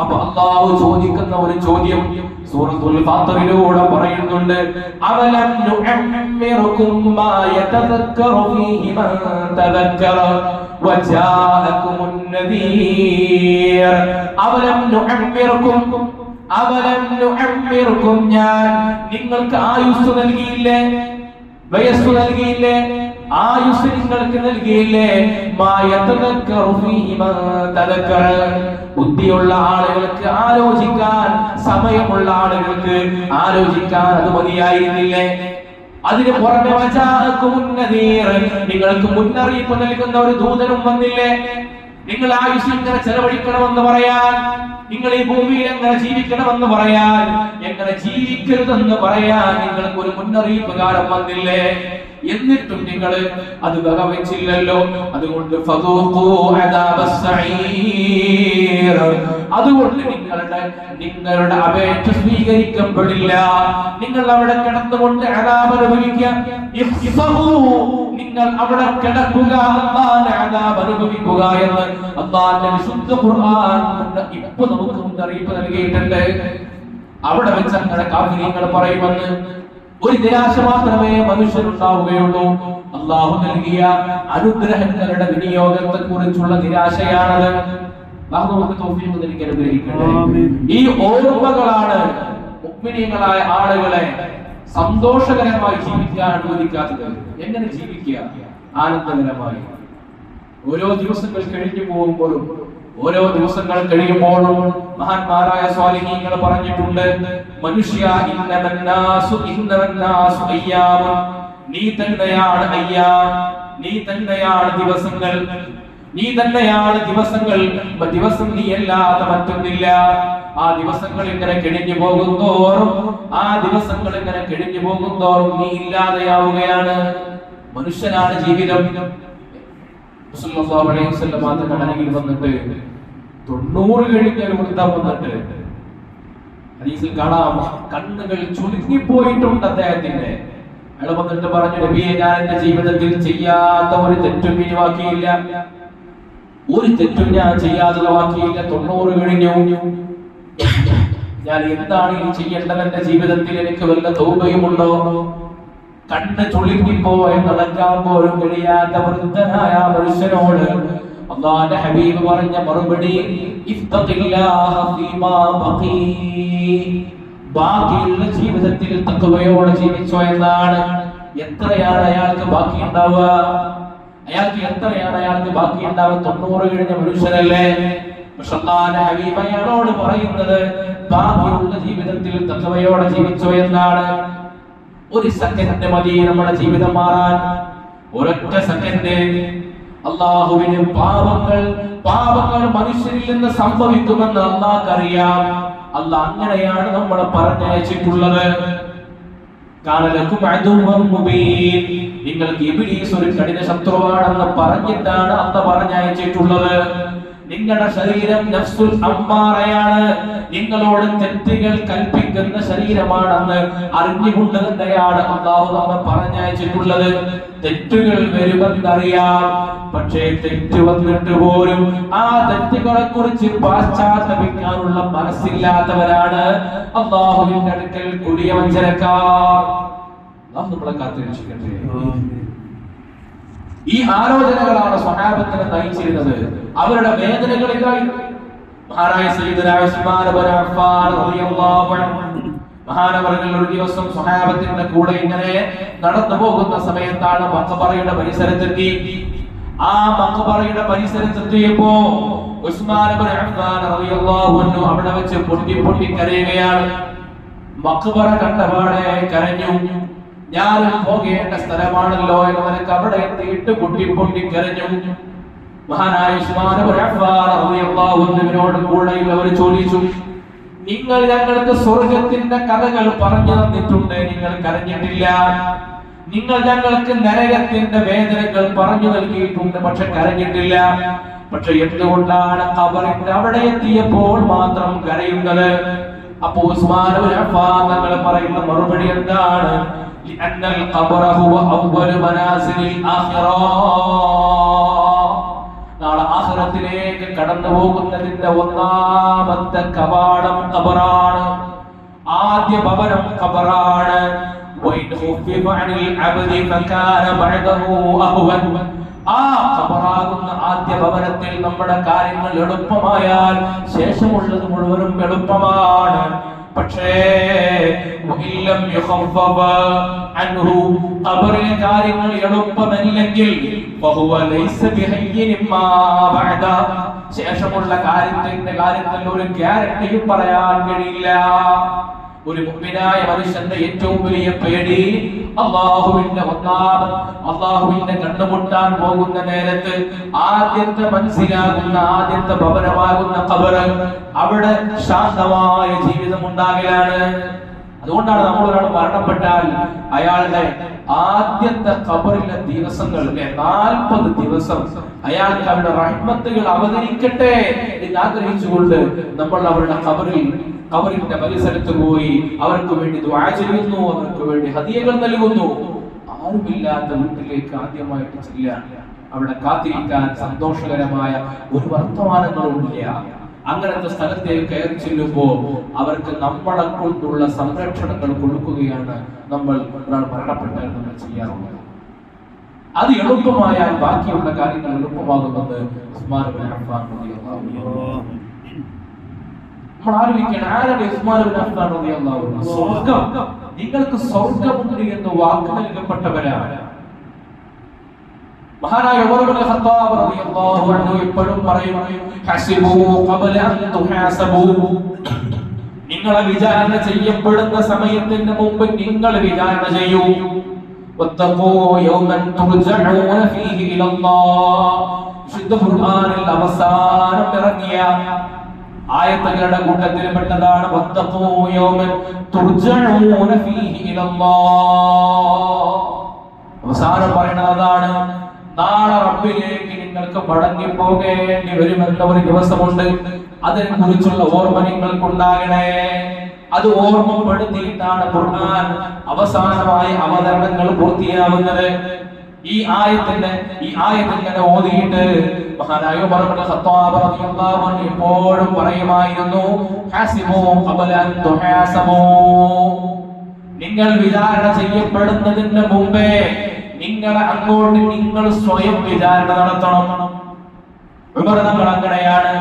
Speaker 1: അപ്പൊ അല്ലാഹു ചോദിക്കുന്ന ഒരു ചോദ്യം സൂറത്തുൽ ഫാത്തിറിലൂടെ പറയുന്നുണ്ട്, അവലം നുഅമ്മിറുകും മാ യതദക്കറു ഫീഹി മൻ തദക്കറ വജാഅകുമുൻ നദീർ. അവലം നുഅമ്മിറുകും, ഞാൻ നിങ്ങൾക്ക് ആയുസ് നൽകിയില്ലേ, വയസ്സു നൽകിയില്ലേ, ആയുസ് നിങ്ങൾക്ക് നൽകിയില്ലേ. ബുദ്ധിയുള്ള ആളുകൾക്ക് ആലോചിക്കാൻ, സമയമുള്ള ആളുകൾക്ക് ആലോചിക്കാൻ അത് മതിയായിരുന്നില്ലേ? അതിന് പുറമെ നിങ്ങൾക്ക് മുന്നറിയിപ്പ് നൽകുന്ന ഒരു ദൂതനും വന്നില്ലേ? നിങ്ങൾ ആയുസ് ഇങ്ങനെ ചെലവഴിക്കണമെന്ന് പറയാൻ, നിങ്ങൾ ഈ ഭൂമിയിൽ എങ്ങനെ ജീവിക്കണമെന്ന് പറയാൻ, എങ്ങനെ ജീവിക്കരുതെന്ന് പറയാൻ നിങ്ങൾക്ക് ഒരു മുന്നറിയിപ്പ് കാലം വന്നില്ലേ? എന്നിട്ടും നിങ്ങൾ അത് വകവെച്ചില്ലല്ലോ. അതുകൊണ്ട് അതുകൊണ്ട് നിങ്ങളുടെ അപേക്ഷ സ്വീകരിക്കപ്പെടില്ല. നിങ്ങൾ അവിടെ കിടന്നുകൊണ്ട് അദാബ് അനുഭവിക്കാം. നിങ്ങൾ അവിടെ കിടക്കുക, അല്ലാഹുവിന്റെ അദാബ് അനുഭവിക്കുക എന്ന് അല്ലാഹുവിന്റെ വിശുദ്ധ ഖുർആൻ ഇപ്പോ നമുക്ക് മുന്നറിയിപ്പ് നൽകിയിട്ടുണ്ട്. അവിടെ വെച്ച് അങ്ങനെ കാഫിരീങ്ങൾ പറയുമെന്ന് ഒരു നിരാശ മാത്രമേ മനുഷ്യനുണ്ടാവുകയുള്ളൂ. അല്ലാഹു നൽകിയ അനുഗ്രഹങ്ങളുടെ വിനിയോഗത്തെ കുറിച്ചുള്ള നിരാശയാണത്. നമുക്ക് തൗഫീഖ് നൽകി അനുഗ്രഹിക്കട്ടെ. ഈ ഓർമ്മകളാണ് മുഅ്മിനീങ്ങളായ ആളുകളെ സന്തോഷകരമായി ജീവിക്കാൻ അനുവദിക്കാത്തത്. എങ്ങനെ ജീവിക്കുക? ആനന്ദകരമായി. ഓരോ ദിവസങ്ങൾ കഴിഞ്ഞു പോകുമ്പോഴും ഓരോ ദിവസങ്ങൾ കഴിയുമ്പോഴും മഹാന്മാരായ സ്വാലിഹീങ്ങൾ പറഞ്ഞിട്ടുണ്ട്, മനുഷ്യ ഇന്നമന്നാസു അയ്യാമുൻ, നീ തന്നെയാണ് അയ്യാം, നീ തന്നെയാണ് ദിവസങ്ങൾ, നീ തന്നെയാണ് ദിവസങ്ങൾ. ദിവസം നീ അല്ലാതെ മറ്റൊന്നില്ല. ആ ദിവസങ്ങൾ ഇങ്ങനെ കഴിഞ്ഞു പോകുന്തോറും ആ ദിവസങ്ങൾ ഇങ്ങനെ കഴിഞ്ഞു പോകുന്തോറും നീ ഇല്ലാതെയാവുകയാണ്. മനുഷ്യനാണ് ജീവിതം. റസൂലുള്ളാഹി അലൈഹി വസല്ലം അരികിൽ വന്നിട്ട് 90 കഴിഞ്ഞ ഒരു വൃദ്ധൻ വന്നിട്ട് ഹദീസിൽ കാണാം, കണ്ണുകൾ ചുരുങ്ങിപ്പോയിട്ടുണ്ട് അദ്ദേഹത്തിന്റെ. അയാൾ വന്നിട്ട് പറഞ്ഞു, നബിയെ, ഞാൻ എന്റെ ജീവിതത്തിൽ ചെയ്യാത്ത ഒരു തെറ്റും ഇനി ബാക്കിയില്ല, ഒരു തെറ്റും ഞാൻ ചെയ്യാതെ ബാക്കിയില്ല. 90 കഴിഞ്ഞു. ഞാൻ എന്താണ് ഇനി ചെയ്യേണ്ടത്? എന്റെ ജീവിതത്തിൽ എനിക്ക് വല്ല തൗബയുമുണ്ടോ? കണ്ണ് ചുളുങ്ങിപ്പോയി നടക്കാൻ പോലും കഴിയാത്ത വൃദ്ധനായ മനുഷ്യനോട് അല്ലാഹുവിന്റെ ഹബീബ് പറഞ്ഞ മറുപടി, ഇഫ്തഖില്ലാഹ ഫീമാ ബഖീ, ബാക്കിയുള്ള ജീവിതത്തിൽ തഖ്വയോടെ ജീവിച്ചോ എന്നാണ്. എത്രയാണ് അയാൾക്ക് ബാക്കി ഉണ്ടാവുക? അയാൾക്ക് ബാക്കി ഉണ്ടാവുക? 90 കഴിഞ്ഞ മനുഷ്യനല്ലേ? പക്ഷേ അല്ലാഹുവിന്റെ ഹബീബ് അയാളോട് പറയുന്നത് ബാക്കിയുള്ള ജീവിതത്തിൽ തഖ്വയോടെ ജീവിച്ചോ എന്നാണ്. ഒരു സെക്കൻഡ് മതി നമ്മുടെ ജീവിതം മാറാൻ. ഒരൊറ്റ സെക്കൻഡ്. അല്ലാഹുവിന് പാപങ്ങൾ മനുഷ്യരിൽ നിന്ന് സംഭവിക്കുമെന്ന് അല്ലാഹുക്കറിയാം. അല്ലാഹ് അങ്ങനെയാണ് നമ്മളെ പറഞ്ഞയച്ചിട്ടുള്ളത്. കാലലക്കും അദുവ്വൻ മുബീൻ, നിങ്ങൾക്ക് ഇബ്ലീസ് ഒരു കഠിന ശത്രുവാണെന്ന് പറഞ്ഞിട്ടാണ് അല്ലാഹ് പറഞ്ഞയച്ചിട്ടുള്ളത്. നിങ്ങളുടെ ശരീരം നഫ്സുൽ അമ്മാറയാണ്, നിങ്ങളോട് തെറ്റുകൾ കൽപ്പിക്കുന്ന ശരീരമാണെന്ന് അറിഞ്ഞുകൊണ്ട് തന്നെയാണ് അല്ലാഹു നമ്മെ പറഞ്ഞയച്ചിട്ടുള്ളത്. തെറ്റുകൾ വരുമെന്നറിയാം, പക്ഷേ തെറ്റ് വന്നിട്ട് പോലും ആ തെറ്റുകളെ കുറിച്ച് പാശ്ചാത്തപിക്കാനുള്ള മനസ്സില്ലാത്തവരാണ് അല്ലാഹുവിന്റെ അടുക്കൽ കൊടിയ വഞ്ചനക്കാർ. അല്ലാഹു നമ്മളെ കാത്തുരക്ഷിക്കട്ടെ. ഈ ആലോചനകളാണ് സ്വഹാബത്തിനെ നയിച്ചിരുന്നത്. അവരുടെ വേദനകളിലായിരുന്നു. മഹാനായ സയ്യിദുനാ ഉസ്മാൻ ഇബ്നു അഫ്ഫാൻ റളിയല്ലാഹു അൻഹു മഹാനവർകൾ ഒരു ദിവസം സ്വഹാബത്തിന്റെ കൂടെ ഇങ്ങനെ നടന്നു പോകുന്ന സമയത്താണ് മഖബറയുടെ പരിസരത്തെത്തി. ആ മഖബറയുടെ പരിസരത്തെത്തിയപ്പോ ഉസ്മാൻ ഇബ്നു അഫ്ഫാൻ റളിയല്ലാഹു അൻഹു അവിടെ വെച്ച് പൊട്ടി കരയുകയാണ്. മഖബറ കണ്ടപാടെ കരഞ്ഞു. ഞാൻ പോകേണ്ട സ്ഥലമാണല്ലോ എന്ന് നിനക്ക് അവിടെ എത്തിയിട്ട് പൊട്ടി കരഞ്ഞു. മഹാനായ ഉസ്മാൻ ഇബ്നു അഫ്ഫാൻ റളിയല്ലാഹു അൻഹുവിനോട് കൂടെയുള്ളവർ ചോദിച്ചു, നിങ്ങൾ ഞങ്ങൾക്ക് സ്വർഗ്ഗത്തിന്റെ കഥകൾ പറഞ്ഞു തന്നിട്ടുണ്ട്, നിങ്ങൾ കരഞ്ഞിട്ടില്ല. നിങ്ങൾ ഞങ്ങൾക്ക് നരകത്തിന്റെ വേദനകൾ പറഞ്ഞു നൽകിയിട്ടുണ്ട്, പക്ഷെ കരഞ്ഞിട്ടില്ല. പക്ഷെ എന്തുകൊണ്ടാണ് ഖബറിന്റെ അവിടെ എത്തിയപ്പോൾ മാത്രം കരയുന്നത്? അപ്പോൾ ഉസ്മാൻ ഇബ്നു അഫ്ഫാൻ തങ്ങൾ പറയുന്ന മറുപടി എന്താണ്? لأن القبر هو أول منازل الآخرة. നാളെ ആഖിറത്തിലേക്ക് കടന്നു പോകുന്നതിന്റെ ഒന്നാമത്തെ കവാടം ഖബറാണ്. ആദ്യ ഭവനം ഖബറാണ്. وإن خفف عن العبد فكان بعده أهون. ആ ഖബറാകുന്ന ആദ്യ ഭവനത്തിൽ നമ്മുടെ കാര്യങ്ങൾ എളുപ്പമായാൽ ശേഷമുള്ളത് മുഴുവനും എളുപ്പമാണ്. പക്ഷേ ഖബറിലെ കാര്യങ്ങൾ എളുപ്പമല്ലെങ്കിൽ ശേഷമുള്ള കാര്യത്തിൽ ഒരു ഗ്യാരണ്ടിയും പറയാൻ കഴിയില്ല. ഒരു മുഅ്മിനായ മനുഷ്യന്റെ ഏറ്റവും വലിയ പേടി അല്ലാഹുവിന്റെ കണ്ടുമുട്ടാൻ പോകുന്ന നേരത്ത് ആദ്യത്തെ മനസ്സിലാകുന്ന ആദ്യത്തെ ഭവനമാകുന്ന ഖബർ, അവിടെ ശാന്തമായ ജീവിതം ഉണ്ടാകലാണ്. അതുകൊണ്ടാണ് നമ്മൾ ഒരാൾ മരണപ്പെട്ടാൽ അയാളുടെ ആദ്യത്തെ ഖബറിലെ ദിവസങ്ങൾ 40 ദിവസം അയാൾക്ക് അവരുടെ റഹ്മത്തുകൾ അവതരിക്കട്ടെ എന്ന് ആഗ്രഹിച്ചുകൊണ്ട് നമ്മൾ അവരുടെ ഖബറിന്റെ പരിസരത്ത് പോയി അവർക്ക് വേണ്ടി ദുആ ചെയ്യുന്നു, അവർക്ക് വേണ്ടി ഹദിയകൾ നൽകുന്നു. ആരുമില്ലാത്ത വീട്ടിലേക്ക് ആദ്യമായിട്ട് ചെല്ലുക. അവിടെ കാത്തിരിക്കാൻ സന്തോഷകരമായ ഒരു വർത്തമാനങ്ങളുമില്ല. അങ്ങനത്തെ സ്ഥലത്തേക്ക് കയറി ചെല്ലുമ്പോൾ അവർക്ക് നമ്മളെ കൊണ്ടുള്ള സംരക്ഷണങ്ങൾ കൊടുക്കുകയാണ് നമ്മൾ ഒരാൾ മരണപ്പെട്ടാൽ നമ്മൾ ചെയ്യാറുള്ളത്. അത് എളുപ്പമായാൽ ബാക്കിയുള്ള കാര്യങ്ങൾ എളുപ്പമാകുമെന്ന് ഉസ്മാൻ ഇബ്നു അഫ്ഫാൻ റളിയല്ലാഹു അൻഹു. നമ്മൾ ആലോചിക്കണം, ആരാണ് ഉസ്മാൻ ഇബ്നു അഫ്ഫാൻ റളിയല്ലാഹു അൻഹു? സ്വർഗ്ഗം, നിങ്ങൾക്ക് സ്വർഗ്ഗമുണ്ട് എന്ന് വാക്ക് നൽകപ്പെട്ടവരാണ്. മഹാനായ ഉമർ ഇബ്നു ഖത്താബ് റളിയല്ലാഹു അൻഹു എപ്പോഴും പറയും, ഹസിബൂ ഖബല അൻ തുഹാസബൂ, നിങ്ങളെ വിചാരണ ചെയ്യപ്പെടുന്ന സമയത്തിന് മുമ്പ് നിങ്ങൾ വിചാരണ ചെയ്യൂ. വത്തഖൂ യൗമൻ തുർജഊന ഫീഹി ഇലല്ലാഹ്, വിശുദ്ധ ഖുർആനിൽ അവസാനം ഇറങ്ങിയ ആയത്തുകളുടെ കൂട്ടത്തിൽ പെട്ടതാണ് വത്തഖൂ യൗമൻ തുർജഊന ഫീഹി ഇലല്ലാഹ്. അവസാനം പറയുന്നത് അതാണ്, നാളെ റബ്ബിലേക്ക് നിങ്ങൾക്ക് മടങ്ങി പോകേണ്ടി വരുമെന്ന ഒരു ദിവസമുണ്ട്. അതിനെ കുറിച്ചുള്ള ഓർമ്മ നിങ്ങൾക്കുണ്ടാകണേ. അത് ഓർമ്മപ്പെടുത്തിയിട്ടാണ് ഖുർആൻ അവസാനമായി അവതരണങ്ങൾ പൂർത്തിയാവുന്നത്. ഈ ആയത്തിനെ ഓതിയിട്ട് മഹാനായ ഉമർ ഇബ്നു ഖത്താബ് റളിയല്ലാഹു അൻഹു എപ്പോഴും പറയുമായിരുന്നു, ഹസിബൂ ഖബല അൻ തുഹാസബൂ, നിങ്ങൾ വിചാരണ ചെയ്യപ്പെടുന്നതിന് മുമ്പേ നിങ്ങൾ സ്വയം വിചാരണ നടത്തണം. ഉമർ തങ്ങൾ അങ്ങനെയാണ്.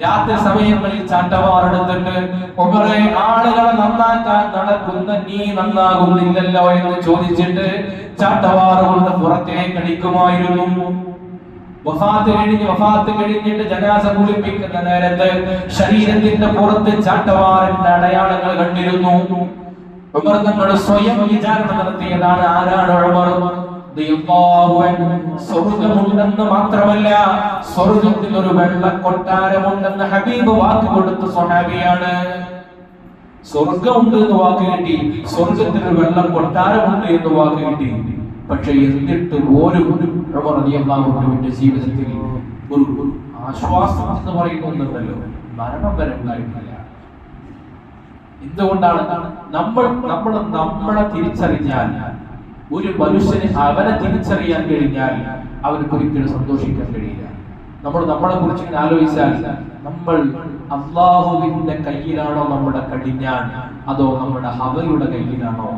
Speaker 1: രാത്രി സമയങ്ങളിൽ ചാട്ടവാറെടുത്തിട്ട് ഉമറെ, ആളുകളെ നന്നാക്കാൻ നടക്കുന്ന നീ നന്നാകുന്നില്ലല്ലോ എന്ന് ചോദിച്ചിട്ട് ചാട്ടവാറ് കൊണ്ട് പുറത്തേക്ക് അടിക്കുമായിരുന്നു. വഫാത്ത് കഴിഞ്ഞിട്ട് ജനാസ കുളിപ്പിക്കുന്ന നേരത്ത് ശരീരത്തിന്റെ പുറത്ത് ചാട്ടവാറിന്റെ അടയാളങ്ങൾ കണ്ടിരുന്നു. ഉമർ തങ്ങൾ സ്വയം വിചാരണ നടത്തിയതാണ്. ആരാണ് ഉമർ? സ്വർഗമുണ്ടെന്ന് മാത്രമല്ല, സ്വർഗത്തിൽ ഒരു വെള്ള കൊട്ടാരമുണ്ടെന്ന് ഹബീബ് വാക്ക് കൊടുത്ത സ്വഹാബിയാണ്. സ്വർഗമുണ്ട് എന്ന് വാക്ക് കിട്ടി, സ്വർഗത്തിൽ ഒരു വെള്ള കൊട്ടാരമുണ്ട് എന്ന് വാക്ക് കിട്ടി. പക്ഷെ എന്നിട്ട് ഒരു ഉമർ റളിയല്ലാഹു അൻഹുവിന്റെ ജീവിതത്തിൽ ഒരു ആശ്വാസം എന്ന് പറയുന്നുണ്ടല്ലോ, മരണം വരെ ഉണ്ടായിട്ടില്ല. എന്തുകൊണ്ടാണ്? നമ്മളെ തിരിച്ചറിഞ്ഞാൽ, ഒരു മനുഷ്യന് അവനെ തിരിച്ചറിയാൻ കഴിഞ്ഞാൽ അവർക്ക് ഒരിക്കലും സന്തോഷിക്കാൻ കഴിയില്ല. നമ്മളെ കുറിച്ച് ഇങ്ങനെ ആലോചിച്ചാൽ, നമ്മൾ അല്ലാഹുവിന്റെ കയ്യിലാണോ നമ്മുടെ കടിഞ്ഞാൺ, അതോ നമ്മുടെ ഹവയുടെ കയ്യിലാണോ?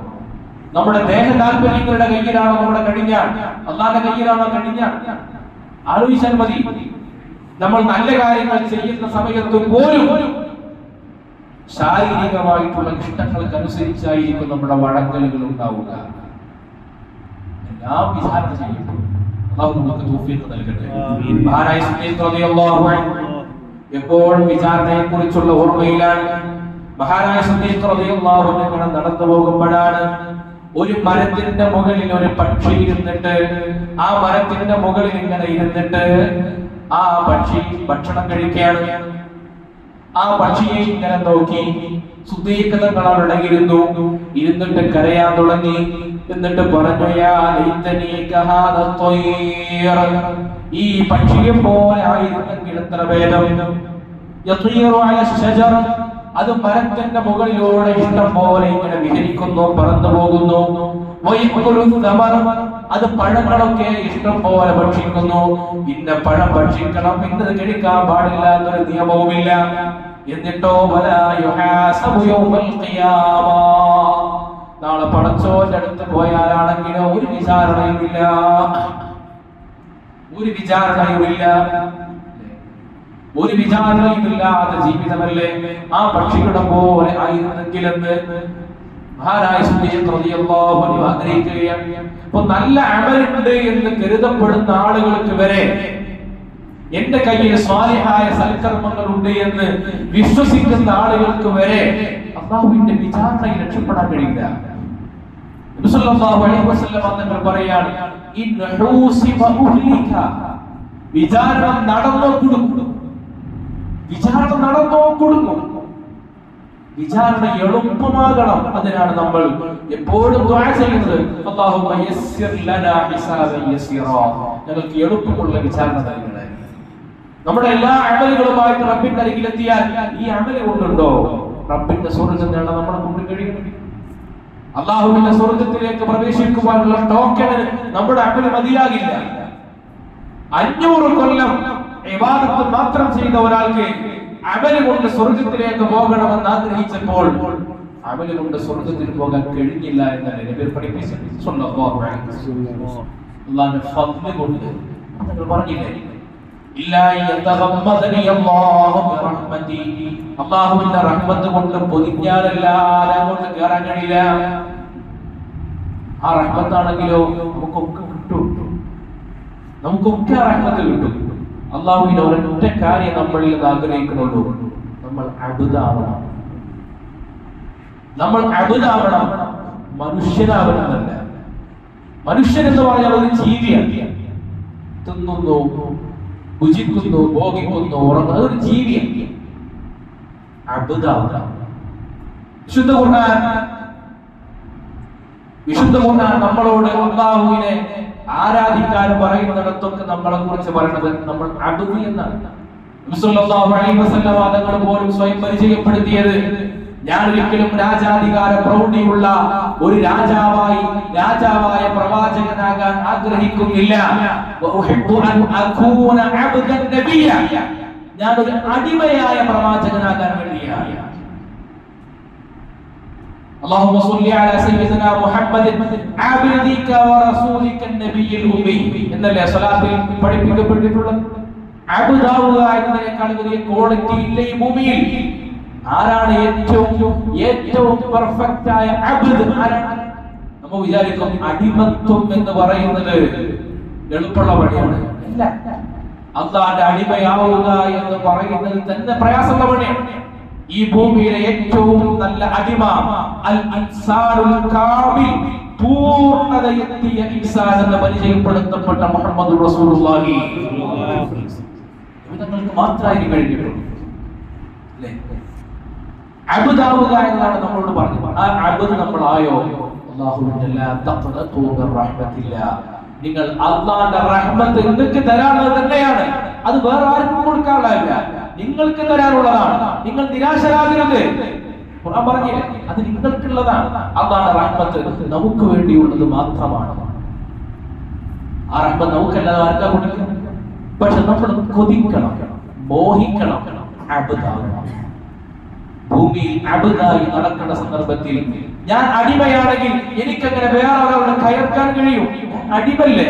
Speaker 1: നമ്മുടെ ദേഹ താല്പര്യങ്ങളുടെ കയ്യിലാണോ നമ്മുടെ കടിഞ്ഞാൺ, അല്ലാഹുവിന്റെ കയ്യിലാണോ കടിഞ്ഞാൺ? ആലോചിച്ചാൽ മതി. നമ്മൾ നല്ല കാര്യങ്ങൾ ചെയ്യുന്ന സമയത്ത് പോലും ശാരീരികമായിട്ടുള്ള ഇഷ്ടങ്ങൾക്ക് അനുസരിച്ചായിരിക്കും നമ്മുടെ വഴങ്ങലുകൾ ഉണ്ടാവുക. എല്ലാം വിചാരണ ചെയ്യപ്പെടും. അല്ലാഹു നമുക്ക് തൗഫീഖ് നൽകട്ടെ. മഹാനായ സിദ്ദീഖ് റളിയല്ലാഹു അൻഹു എപ്പോഴും വിചാരണയെ കുറിച്ചുള്ള ഓർമ്മയിലാണ്. മഹാനായ സിദ്ദീഖ് റളിയല്ലാഹു അൻഹു നടന്നു പോകുമ്പോഴാണ് ഒരു മരത്തിന്റെ മുകളിൽ ഒരു പക്ഷി ഇരുന്നിട്ട്, ആ മരത്തിന്റെ മുകളിൽ ഇങ്ങനെ ഇരുന്നിട്ട് ആ പക്ഷി ഭക്ഷണം കഴിക്കുകയാണ്. ആ പക്ഷിയെ ഇങ്ങനെ നോക്കി സിദ്ദീഖ് തങ്ങൾ അവിടെ ഇരുന്നിട്ട് കരയാൻ തുടങ്ങി. എന്നിട്ട് പറഞ്ഞു, യാ ലൈതനി കഹാദ ത്വയ്ർ, ഈ പക്ഷിയെ പോലെ ആയിരുന്നെങ്കിൽ എത്ര ഭേദം. യത്വീറു അല ശജർ, അത് മരത്തിന്റെ മുകളിലൂടെ ഇഷ്ടം പോലെ ഇങ്ങനെ വിഹരിക്കുന്നു, പറന്നു പോകുന്നു. വയഖുലു തമർ, അത് പഴങ്ങളൊക്കെ ഇഷ്ടം പോലെ ഭക്ഷിക്കുന്നു. ഇന്ന പഴം ഭക്ഷിക്കണം, ഇന്നത് കഴിക്കാൻ പാടില്ല എന്നൊരു നിയമവുമില്ല. എന്നിട്ടോ വലാ യുഹാസബു യൗമൽ ഖിയാമ, നാളെ പടച്ചോന്റെ അടുത്ത് പോയാലാണെങ്കിലോ ഒരു വിചാരണയുമില്ല. ഒരു വിചാരണയുമില്ലാത്ത ജീവിതമല്ലേ ആ പക്ഷിയുടെ പോലെ ആയിരുന്നെങ്കിലെന്ന് മഹാനായ സിദ്ദീഖ് റളിയല്ലാഹു അൻഹു ആഗ്രഹിക്കുകയാണ്. അപ്പൊ നല്ല അമലുണ്ട് എന്ന് കരുതപ്പെടുന്ന ആളുകൾക്ക് വരെ, എന്റെ കയ്യിൽ സ്വാലിഹായ സൽക്കർമ്മങ്ങൾ ഉണ്ട് എന്ന് വിശ്വസിക്കുന്ന ആളുകൾക്ക് വരെ അല്ലാഹുവിന്റെ വിചാരണയിൽ രക്ഷപ്പെടാൻ കഴിയില്ല. നബി സല്ലല്ലാഹു അലൈഹി വസല്ലം തങ്ങൾ പറയാണ്, ഇൻഹൂസിബ ഉഹ്ലിക, വിചാരണ നടന്നോ കൊടുക്കും, വിചാരണ എളുപ്പമാകണം. അതിനാണ് നമ്മൾ എപ്പോഴും ദുആ ചെയ്യുന്നത്, അല്ലാഹുമ്മ യസ്സിർ ലനാ ഹിസാബൻ യസീറാ, ഞങ്ങൾക്ക് എളുപ്പമുള്ള വിചാരണ നൽകണേ. നമ്മുടെ എല്ലാ അമലുകളുമായിട്ട് റബ്ബിന്റെ അരികിലെത്തിയാൽ ഈ അമല് കൊണ്ടുണ്ടോ റബ്ബിന്റെ സ്വർഗ്ഗം നേടാൻ നമ്മളെ കൊണ്ട് കഴിയണം. അള്ളാഹുവിന്റെ സ്വർഗത്തിലേക്ക് പ്രവേശിക്കുവാനുള്ള ടോക്കൺ നമ്മുടെ അമല് മതിയാകില്ല. 500 കൊല്ലം ഇബാദത്ത് മാത്രം ചെയ്ത ഒരാൾക്ക് അമല് കൊണ്ട് സ്വർഗത്തിലേക്ക് പോകണമെന്ന് ആഗ്രഹിച്ചപ്പോൾ അമല് കൊണ്ട് സ്വർഗത്തിൽ പോകാൻ കഴിഞ്ഞില്ല എന്നാണ് നബി പഠിപ്പിച്ചത്. സ്വല്ലല്ലാഹു അലൈഹി വസല്ലം അല്ലാഹുവിന്റെ ഫദ്ല് കൊണ്ട് നിങ്ങൾ പറഞ്ഞില്ലേ, ഇല്ലാ യതഗമ്മദനി അല്ലാഹു ബിറഹ്മതി, അല്ലാഹുവിന്റെ റഹ്മത്ത് കൊണ്ട് പൊതിഞ്ഞാലല്ലാതെ അങ്ങോട്ട് കേറാൻ കഴിയില്ല. ആ റഹ്മത്താണെങ്കിലോ നമുക്കൊക്കെ കിട്ടും, നമുക്കൊക്കെ റഹ്മത്ത് കിട്ടും. അല്ലാഹുവിന്റെ ഒരൊറ്റ കാര്യം നമ്മളിൽ നിന്ന് ആഗ്രഹിക്കുന്നുള്ളൂ, നമ്മൾ അബ്ദാവണം. നമ്മൾ അബ്ദാവണം, മനുഷ്യനാവണമെന്നല്ല. മനുഷ്യൻ എന്ന് പറഞ്ഞാൽ ഒരു ജീവിയാണ്. തിന്നുന്നു, ഭുജിക്കുന്നു, ഭോഗിക്കുന്നു, ഉറങ്ങുന്നു, അതൊരു ജീവിയാണ്. അബ്ദാവണം. വിശുദ്ധ ഖുർആൻ നമ്മളോട് അല്ലാഹുവിനെ ആരാധിക്കാൻ പറയുന്നിടത്തൊക്കെ നമ്മളെ കുറിച്ച് പറയുന്നത് നമ്മൾ അബ്ദ് എന്നാണ്. നബി സല്ലല്ലാഹു അലൈഹി വസല്ലം തങ്ങൾ പോലും സ്വയം പരിചയപ്പെടുത്തിയത്, ഞാൻ ഒരിക്കലും രാജാധികാര പ്രൗഢിയുള്ള ഒരു രാജാവായ പ്രവാചകനാകാൻ ആഗ്രഹിക്കുന്നില്ല. ഞാൻ ഒരു അടിമയായ പ്രവാചകനാകാൻ വേണ്ടിയാണ്. اللهم صل على سيدنا محمد عبدك ورسولك النبي الأمي എന്നല്ലേ സ്വലാത്തിൽ പഠിപ്പിക്കപ്പെട്ടിട്ടുള്ളത്. അബ്ദാവുക എന്നതിനേക്കാൾ വലിയ ക്വാളിറ്റി ഇല്ല ഈ ഭൂമിയിൽ. ആരാണ് ഏറ്റവും പെർഫെക്റ്റ് ആയ അബ്ദ്? ആരാണ്? നമ്മൾ വിചാരിക്കും അടിമത്വം എന്ന് പറയുന്നത് എളുപ്പമുള്ള പണിയാണ്. ഇല്ല, അല്ലാഹുവിന്റെ അടിമയാവുക എന്ന് പറയുന്നത് തന്നെ പ്രയാസമുള്ള പണിയാണ്. ഈ ഭൂമിയിലെ ഏറ്റവും നല്ല അടിമ അൽ ഇൻസാനുൽ കാമിൽ, പൂർണ്ണതയെത്തിയ ഇൻസാൻ എന്ന് പരിചയപ്പെടുത്തപ്പെട്ട മുഹമ്മദ് റസൂലുള്ളാഹി നിങ്ങൾക്ക് മാത്രമായി കഴിഞ്ഞിട്ടുള്ളൂ. അബ്ദാവുക എന്നാണ് നമ്മളോട് പറഞ്ഞത്. ആ അബ്ദ് നമ്മളായോ? അല്ലാഹുവിന്റെ ലാ തഖ്നതു ബിറഹ്മത്തില്ലാ, നിങ്ങൾ അല്ലാഹുവിന്റെ റഹ്മത്ത് നിങ്ങൾക്ക് തരാനുള്ളത് തന്നെയാണ്. അത് വേറെ ആർക്കും കൊടുക്കാനുള്ളതല്ല, നിങ്ങൾക്ക് തരാനുള്ളതാണ്. നിങ്ങൾ നിരാശരാകരുത്. ഖുർആൻ പറഞ്ഞില്ലേ, അത് നിങ്ങൾക്കുള്ളതാണ്. അല്ലാഹുവിന്റെ റഹ്മത്ത് നമുക്ക് വേണ്ടിയുള്ളത് മാത്രമാണ്. ആ റഹ്മത്ത് നമുക്കല്ലാതെ ആർക്കാ കൊടുക്കുക? പക്ഷെ നമ്മൾ കൊതിക്കണം, മോഹിക്കണം, അബ്ദാവണം. ഭൂമിയിൽ അബ്ദായി നടക്കുന്ന സന്ദർഭത്തിൽ ഞാൻ അടിമയാണെങ്കിൽ എനിക്കങ്ങനെ വേറെ ഒരാളുടെ കയർക്കാൻ കഴിയും? അടിമല്ലേ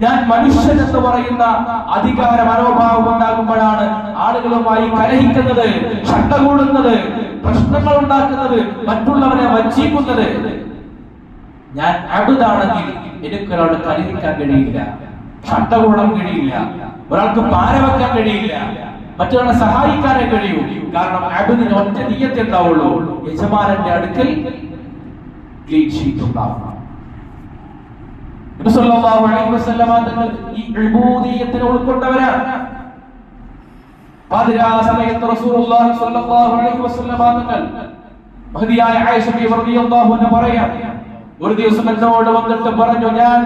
Speaker 1: ഞാൻ. മനുഷ്യൻ എന്ന് പറയുന്ന അധികാര മനോഭാവം ഉണ്ടാകുമ്പോഴാണ് ആളുകളുമായി കലഹിക്കുന്നത്, ശണ്ട കൂടുന്നത്, പ്രശ്നങ്ങൾ ഉണ്ടാക്കുന്നത്, മറ്റുള്ളവരെ വഞ്ചിക്കുന്നത്. ഞാൻ അബ്ദാണെങ്കിൽ എനിക്കൊരാളോട് കലഹിക്കാൻ കഴിയില്ല, ശണ്ട കൂടാൻ കഴിയില്ല, ഒരാൾക്ക് പാര വെക്കാൻ കഴിയില്ല, മറ്റൊരാളെ സഹായിക്കാനേ കഴിയൂ. കാരണം അബ്ദിന് ഒറ്റ നിയ്യത്ത് ഉണ്ടാവുള്ളൂ, യജമാനന്റെ അടുക്കൽ ക്ലീൻ ഷീറ്റ് ഉണ്ടാവണം. നബി സല്ലല്ലാഹു അലൈഹി വസല്ലം തങ്ങൾ ഈ ഉബൂദിയത്തിനെ ഉൾക്കൊണ്ടവരാണ്. പാതിരാ സമയത്ത് റസൂലുള്ളാഹി സ്വല്ലല്ലാഹു അലൈഹി വസല്ലം തങ്ങൾ മഹദിയായ ആയിഷ ബിബി റളിയല്ലാഹു അൻഹ പറയാം, ഒരു ദിവസം എന്നോട് വന്നിട്ട് പറഞ്ഞു, ഞാൻ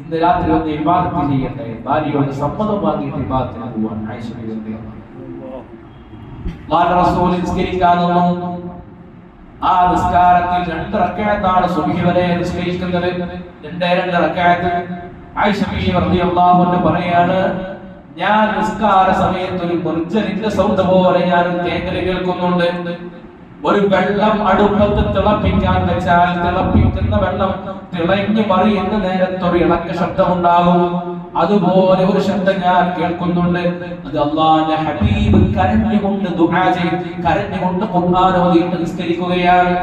Speaker 1: ഇന്ന് രാത്രി ഒന്ന് ഇബാദത്ത് ചെയ്യട്ടെ, ഭാര്യയോട് സമ്മതം വാങ്ങിയിട്ട് ഇബാദത്തിന് പോവാൻ. ആയിഷ ബിബി റളിയല്ലാഹു അൻഹ റസൂൽ നിസ്കരിക്കാനൊന്നും, ആ നിസ്കാരത്തിൽ 2 റക്അത്താണ് സുബ്ഹി വരെ നിസ്കരിക്കുന്നത്. 2 റക്അത്ത്. ആയിഷ ബിബി റളിയല്ലാഹു അൻഹ പറയാണ്, ഞാൻ നിസ്കാര സമയത്ത് ഒരു മുർജലിന്റെ സൗണ്ട് പോലെ ഞാൻ തേങ്ങല് കേൾക്കുന്നുണ്ട്. ഒരു വെള്ളം അടുപ്പത്ത് തിളപ്പിക്കാൻ വെച്ചാൽ തിളപ്പിക്കുന്ന വെള്ളം തിളങ്ങി മറിയുന്ന നേരത്തെ ഒരു ഇളക്ക ശബ്ദമുണ്ടാകും. അതുപോലെ ഒരു ശബ്ദം ഞാൻ കേൾക്കുന്നുണ്ട്. അത് അല്ലാഹുവിന്റെ ഹബീബ് കരഞ്ഞുകൊണ്ട് ദുആ ചെയ്ത് കരഞ്ഞുകൊണ്ട് ഖുർആൻ ഓതിയിട്ട് നിസ്കരിക്കുകയാണ്.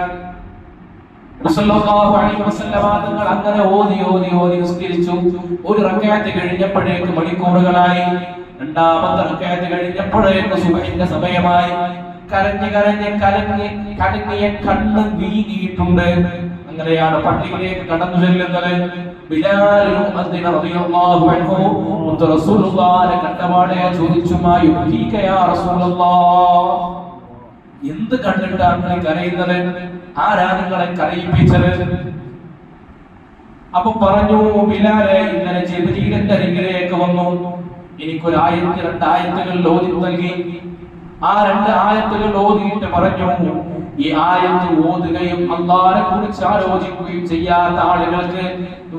Speaker 1: റസൂലുള്ളാഹി അലൈഹി വസല്ലം തങ്ങൾ അങ്ങനെ ഓതി നിസ്കരിച്ചു. ഒരു റക്അത്ത് കഴിഞ്ഞപ്പോഴേക്ക് മണിക്കൂറുകളായി. രണ്ടാമത്തെ റക്അത്ത് കഴിഞ്ഞപ്പോഴേക്ക് സുബ്ഹിന്റെ സമയമായി. കരഞ്ഞ് കലങ്ങിയ കണ്ണ് വീങ്ങിയിട്ടുണ്ട്. അങ്ങനെയാണ് പള്ളിയിലേക്ക് കടന്നു ചെല്ലുന്നത്. ബിലാൽ മുഅദ്ദിൻ റളിയല്ലാഹു അൻഹു റസൂലുള്ളാഹിനെ കണ്ടപാടെ ചോദിച്ചു, മാ യുബീക യാ റസൂലല്ലാഹ്, എന്ത് കണ്ടിട്ടാണ് കരയുന്നത്? ആരാ നിങ്ങളെ കരയിപ്പിച്ചത്? അപ്പൊ പറഞ്ഞു, ബിലാലെ, ഇന്നലെ ജിബ്രീൽ എന്റെ അരികിലേക്ക് വന്നു, എനിക്കൊരു ആയത്ത് 2 ആയത്തുകൾ ഓതി നൽകി. ആ 2 ആയത്തുകൾ ഓതിയിട്ട് പറഞ്ഞു, ഈ ആയത്ത് ഓതുകയും അല്ലാഹുവിനെ കുറിച്ച് ആലോചിക്കുകയും ചെയ്യാത്ത ആളുകൾക്ക്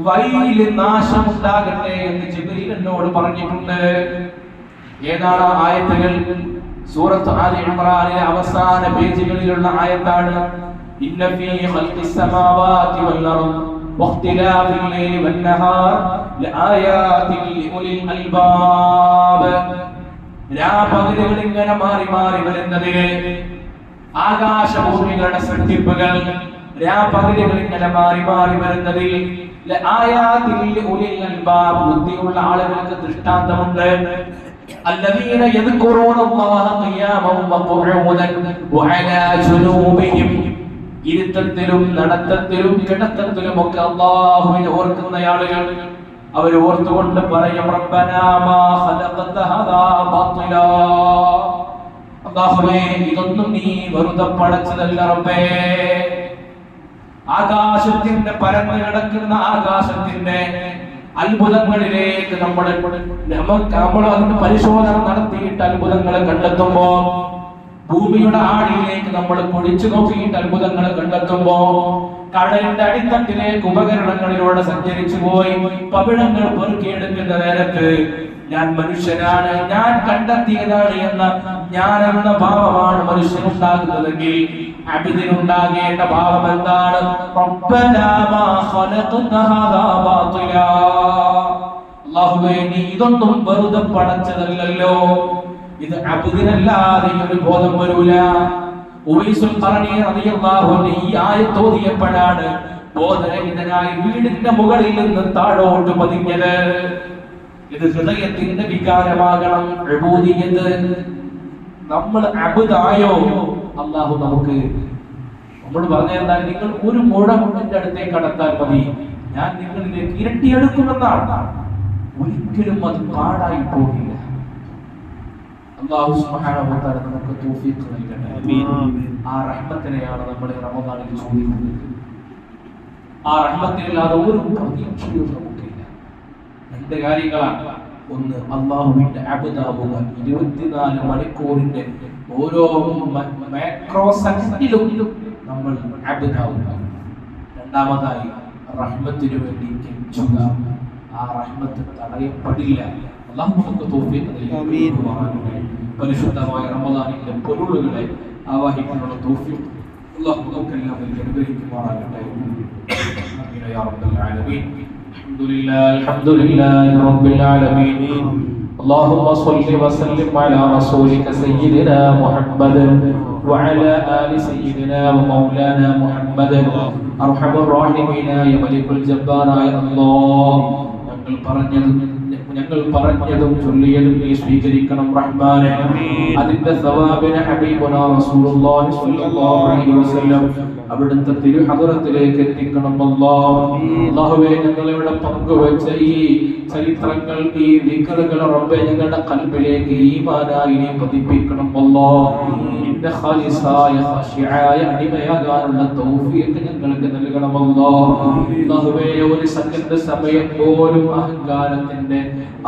Speaker 1: വലിയ നാശമുണ്ടാകട്ടെ എന്ന് ജിബ്രീൽ എന്നോട് പറഞ്ഞിട്ടുണ്ട്. ഏതാണ് ആയത്തുകൾ? സൂറത്ത് ആലി ഇംറാനിലെ അവസാന പേജുകളിലുള്ള ആയത്താണ്. ഇന്ന ഫീ ഖൽഖിസ് സമാവാതി വൽ അർദ് വഖ്തിലാഫിൽ ലൈലി വൻ നഹാർ ലആയാതിൻ ലിഉലിൽ അൽബാബ്. രാപകലുകൾ ഇങ്ങനെ മാറി മാറി വരുന്നതിന്, ആകാശഭൂമികളുടെ സൃഷ്ടിപ്പുകൾ രാപകലുകൾ ഇങ്ങനെ മാറി മാറി വരുന്നതിൽ ലആയാതിൻ ലിഉലിൽ അൽബാബ്, ബുദ്ധിയുള്ള ആളുകൾക്ക് ദൃഷ്ടാന്തമുണ്ട്. الذين يذكرون الله قياما وقعودا وعلى جنوبهم. ഇരുത്തത്തിലും നടത്തത്തിലും കിടത്തത്തിലും ഒക്കെ അല്ലാഹുവിനെ ഓർക്കുന്ന ആളുകൾ അവർ ഓർത്തുകൊണ്ട് പറയും റബ്ബനാ മാ ഖലഖത ഹദാ ബാതിലാ. അല്ലാഹുവേ, ഇതൊന്നും നീ വെറുതെ പടച്ചതല്ല റബ്ബേ. ആകാശത്തിന്റെ പരന്നു കിടക്കുന്ന ആകാശത്തിന്റെ അത്ഭുതങ്ങളിലേക്ക് നമ്മൾ അതിന്റെ പരിശോധന നടത്തിയിട്ട് അത്ഭുതങ്ങളെ കണ്ടെത്തുമ്പോ, ഭൂമിയുടെ ആഴിയിലേക്ക് നമ്മൾ പൊടിച്ചു നോക്കിയിട്ട് അത്ഭുതങ്ങളെ കണ്ടെത്തുമ്പോ, കടലിന്റെ അടിത്തട്ടിലേക്ക് ഉപകരണങ്ങളിലൂടെ സഞ്ചരിച്ചു പോയി പവിഴങ്ങൾ പെറുക്കിയെടുക്കുന്ന നേരത്ത് ഞാൻ മനുഷ്യനാണ്, ഞാൻ കണ്ടെത്തിയതാണ് എന്ന ഞാൻ എന്ന ഭാവമാണ് മനുഷ്യനുണ്ടാകുന്നതെങ്കിൽ അബ്ദിനുണ്ടാകേണ്ട ഭാവം എന്താണ്? റബ്ബനാ മാ ഖലഖത ഹാദാ ബാതിലാ. അല്ലാഹുവേ, നീ ഇതൊന്നും വെറുതെ പടച്ചതല്ലല്ലോ. ഇത് അബ്ദിനല്ലാതെ ഒരു ബോധം വരൂല. ഉവൈസുൽ ഖറനി റളിയല്ലാഹു അൻഹു ഈ ആയത്ത് ഓതിയപ്പോഴാണ് ബോധരഹിതനായി വീടിന്റെ മുകളിൽ നിന്ന് താഴോട്ട് പതിഞ്ഞത്. ഇത് ഹൃദയത്തിന്റെ വികാരമാകണം. ഉബൂദിയത്ത്. നമ്മൾ അബ്ദായോ, അല്ലാഹു നമുക്ക് നമ്മൾ പറഞ്ഞാൽ നിങ്ങൾ ഒരു മുഴം എന്റെ അടുത്തേക്ക് കടത്താൽ മതി, ഞാൻ നിങ്ങളിലേക്ക് ഇരട്ടിയെടുക്കുമെന്നാണ്. ഒരിക്കലും അത് പാടായി പോകില്ല. അല്ലാഹു സുബ്ഹാനഹു വ തആല നമുക്ക് തൗഫീഖ് നൽകട്ടെ. ആ റഹ്മത്തിനെയാണ് നമ്മൾ റമദാനിൽ ചോദിക്കുന്നത്. ആ റഹ്മത്തിനില്ലാതെ ഒരു പ്രതീക്ഷയും നമുക്കില്ല. രണ്ട് കാര്യങ്ങളാണ്. ഒന്ന്, അല്ലാഹുവിന്റെ അബ്ദാവുക, 24 മണിക്കൂറിന്റെ ഓരോ മൈക്രോ സെക്കൻഡിലും നമ്മൾ അബ്ദാവുക. രണ്ടാമതായി, റഹ്മത്തിനു വേണ്ടി കെഞ്ചുക. ആ റഹ്മത്ത് തടയപ്പെടില്ല. അല്ലാഹു നമുക്ക് തൗഫീഖ് നൽകട്ടെ. പരിശുദ്ധമായ റമദാനിന്റെ പൊരുളുകളെ ആവാഹിക്കാനുള്ള തൗഫീഖ് അല്ലാഹു നമുക്കെല്ലാം അനുഗ്രഹിക്കുമാറാകട്ടെ. ആമീൻ യാ റബ്ബൽ ആലമീൻ. الحمد لله رب العالمين. اللهم صل وسلم على رسولك سيدنا محمد وعلى آل سيدنا ومولانا محمد أرحم الراحمين يا ملك الجبار يا الله. ഞങ്ങൾ പറഞ്ഞതും ചൊല്ലിയതും നീ സ്വീകരിക്കണം റഹ്മാനേ. അതിന്റെ സവാബിനെ ഹബീബുനാ റസൂലുള്ളാഹി സ്വല്ലല്ലാഹു അലൈഹി വസല്ലം അവിടുത്തെ തിരുഹദറത്തിലേക്ക് എത്തിക്കണം അല്ലാഹുവേ. ഞങ്ങളിവിടെ പങ്കുവെച്ച ഈ ചരിത്രങ്ങൾ, ഈ ദിക്റുകൾ റബ്ബേ ഞങ്ങളുടെ ഖൽബിലേക്ക് ഈമാനായി നീ പതിപ്പിക്കണം അല്ലാഹ്. നിന്റെ ഖാലിസായ ഖാശിആയ അടിമയാകാനുള്ള തൗഫീഖ് ഞങ്ങൾക്ക് നൽകണം അല്ലാഹുവേ. ഒരു സെക്കൻഡ് സമയം പോലും അഹങ്കാരത്തിന്റെ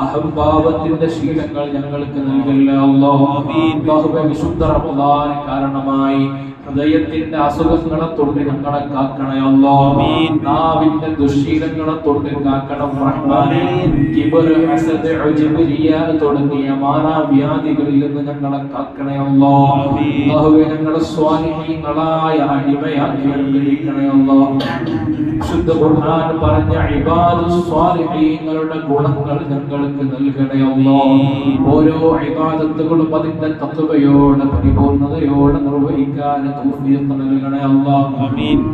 Speaker 1: അഹംഭാവത്തിന്റെ ശീലങ്ങൾ ഞങ്ങൾക്ക് നൽകല്ല അല്ലാഹുവേ. വിശുദ്ധ റമദാൻ കാരണമായി ഹൃദയത്തിന്റെ അസുഖങ്ങളെ തൊട്ട് ഞങ്ങളെ കാക്കണേ അല്ലാഹ്. നാവിന്റെ ദുശ്ശീലങ്ങളെ തൊട്ട് കാക്കണം റഹ്മാനേ. കിബ്ർ, ഹസദ്, ഉജ്ബ്, റിയാ തുടങ്ങിയ മാനാവ്യാധികളിൽ നിന്ന് ഞങ്ങളെ കാക്കണേ അല്ലാഹുവേ. ഞങ്ങളെ സ്വാലിഹീങ്ങളായ അടിമയാക്കി അനുഗ്രഹിക്കണേ അല്ലാഹ്. ശുദ്ധ ഖുർആൻ പറഞ്ഞ ഇബാദുസ് സ്വാലിഹീങ്ങളുടെ ഗുണങ്ങൾ ഞങ്ങൾക്ക് നൽകണേ അല്ലാഹ്. ഓരോ ഇബാദത്തുകളും അതിന്റെ തഖ്വയോടെ പരിപൂർണതയോടെ നിർവഹിക്കാൻ തൗഫീഖ് നൽകണേ അല്ലാഹ്.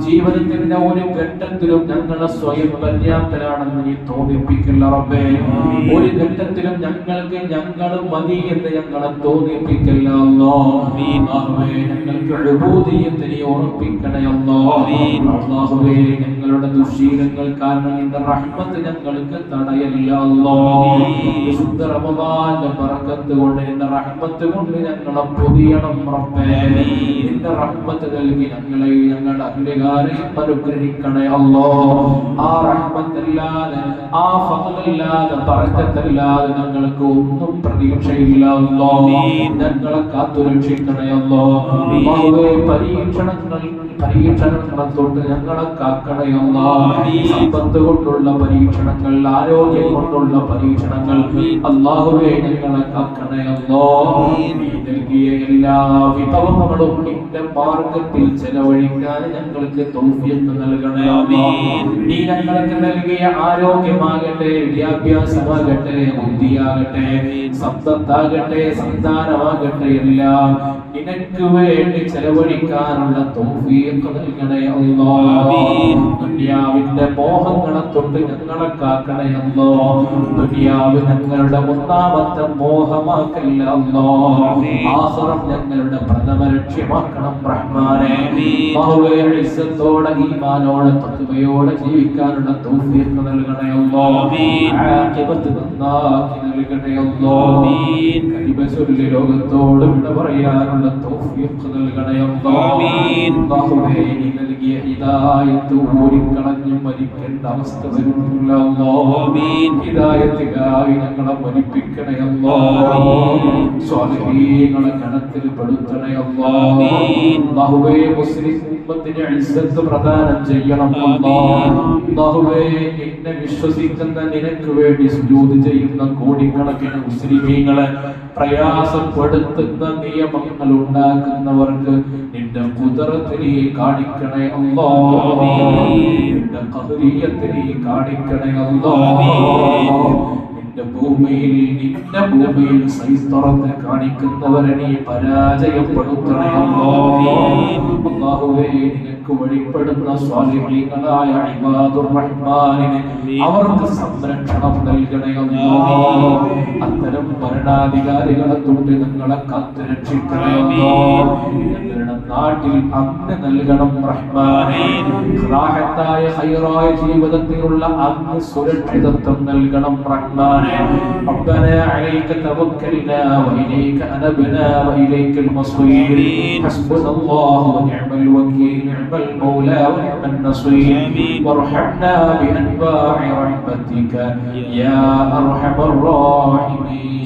Speaker 1: ജീവിതത്തിന്റെ ഒരു ഘട്ടത്തിലും ഞങ്ങളെ സ്വയം പര്യാപ്തരാണെന്ന് നീ തോന്നിപ്പിക്കില്ല റബ്ബേ. ഒരു ഘട്ടത്തിലും ഞങ്ങൾക്ക് ഞങ്ങൾ മതി എന്ന് ഞങ്ങളെ തോന്നിപ്പിക്കില്ല അല്ലാഹ്. ഞങ്ങൾക്ക് ഉബൂദിയ്യത്ത് നീ ഉറപ്പിക്കണേ അല്ലാഹ്. ഞങ്ങളുടെ ദുശ്ശീലങ്ങൾ കാരണം നിന്റെ റഹ്മത്ത് ഞങ്ങൾക്ക് തടയല്ല അല്ലാഹ്. വിശുദ്ധ റമദാന്റെ ബറക്കത്ത് കൊണ്ട് നിന്റെ റഹ്മത്ത് കൊണ്ട് ഞങ്ങളെ പൊതിയണം റബ്ബേ. നിന്റെ റഹ്മത്ത് നൽകി ഞങ്ങളെ ഞങ്ങളുടെ അഹ്ലുകാരെയും അനുഗ്രഹിക്കണേ അല്ലാഹ്. ആ റഹ്മത്തല്ലാതെ ആ ഫളല്ലാതെ ബറക്കത്തല്ലാതെ ഞങ്ങൾക്ക് ഒന്നും പ്രതീക്ഷയില്ല അല്ലാഹ്. ഞങ്ങളെ കാത്തുരക്ഷിക്കണേ അല്ലാഹ്. അല്ലാഹുവേ പരീക്ഷണങ്ങളെ തൊട്ട് ഞങ്ങളെ കാക്കണേ അല്ലാഹ്. സമ്പത്ത് കൊണ്ടുള്ള പരീക്ഷണങ്ങൾ, ആരോഗ്യം കൊണ്ടുള്ള പരീക്ഷണങ്ങൾ അല്ലാഹുവേ ഞങ്ങളെ കാക്കണേ അല്ലാഹ്. നീ നൽകിയ എല്ലാ വിഭവങ്ങളും നിന്റെ മാർഗത്തിൽ ചെലവഴിക്കാൻ ഞങ്ങൾക്ക് തൗഫീഖ് നൽകണേ അല്ലാഹ്. നീ ഞങ്ങൾക്ക് നൽകിയ ആരോഗ്യമാകട്ടെ, വിദ്യാഭ്യാസമാകട്ടെ, ബുദ്ധിയാകട്ടെ, സമ്പത്താകട്ടെ, സന്താനമാകട്ടെ, എല്ലാം നിനക്ക് വേണ്ടി ചെലവഴിക്കാനുള്ള തൗഫീഖ് നൽകണേ അല്ലാഹ്. ദുനിയാവിന്റെ മോഹങ്ങളെ തൊട്ട് ഞങ്ങളെ കാക്കണേ അല്ലാഹ്. ദുനിയാവ് ഞങ്ങളുടെ ഒന്നാമത്തെ മോഹമാക്കല്ല അല്ലാഹ്. ആഖിറം ഞങ്ങളുടെ പ്രഥമ ലക്ഷ്യമാക്കണം റഹ്മാനേ. അല്ലാഹുവേ ഇസ്സത്തോടെ ഈമാനോടെ തഖ്വയോടെ ജീവിക്കാനുള്ള തൗഫീഖ് നൽകണേ അല്ലാഹ്. ആഖിബത്ത് നന്നാക്കി നൽകണേ അല്ലാഹ്. കലിമ ചൊല്ലി ലോകത്തോട് വിട പറയാനുള്ള തൗഫീഖ് നൽകണേ അല്ലാഹ്. അല്ലാഹുവേ നീ നൽകിയ ഹിദായത്ത് ഊരിക്കളഞ്ഞു മരിക്കേണ്ട അവസ്ഥ വരുന്നില്ല അല്ലാഹ്. ഹിദായത്തിനായി ഞങ്ങളെ മരിപ്പിക്കണേ അല്ലാഹ്. സ്വാലിഹീങ്ങളെ ഗണത്തിൽ പെടുത്തണേ അല്ലാഹ്. അല്ലാഹുവേ മുസ്ലിം ഉമ്മത്തിന് ഇസ്സത്ത് പ്രദാനം ചെയ്യണം അല്ലാഹ്. അല്ലാഹുവേ നിന്നെ വിശ്വസിക്കുന്ന നിനക്ക് വേണ്ടി സുജൂദ് ചെയ്യുന്ന കോടിക്കണക്കിന് മുസ്ലിമീങ്ങളെ പ്രയാസപ്പെടുത്തുന്ന നിയമങ്ങൾ ഉണ്ടാക്കുന്നവർക്ക് നിന്റെ ഖുദ്റത്ത് നീ കാണിക്കണേ അല്ലാഹ്. നിന്റെ ഖഹരിയത്ത് നീ കാണിക്കണേ അല്ലാഹ്. നിന്റെ ഭൂമിയിൽ സൈസ്തറത്ത് കാണിക്കുന്നവരെ നീ പരാജയപ്പെടുത്തണേ അല്ലാഹ്. അല്ലാഹുവേ നിനക്ക് വഴിപ്പെടുന്ന സ്വാലിഹീങ്ങളായ ഇബാദുർ റഹ്മാനിനെ അവർക്ക് സംരക്ഷണം നൽകണേ അല്ലാഹ്. അത്തരം ഭരണാധികാരികളെ തൊട്ട് ഞങ്ങളെ കാത്തുരക്ഷിക്കണേ അല്ലാഹ്. ഞങ്ങളുടെ നാട്ടിൽ അന്ന് നൽകണം റഹ്മാനേ. റാഹത്തായ ഖൈറായ ജീവിതത്തിലുള്ള അന്ന് സുരക്ഷിതത്വം നൽകണം റഹ്മാനേ. ربنا عليك توكلنا وإليك أنبنا وإليك المصير. حسبنا الله ونعم الوكيل، نعم المولى ونعم النصير. وارحمنا بأنواع رحمتك يا أرحم الراحمين.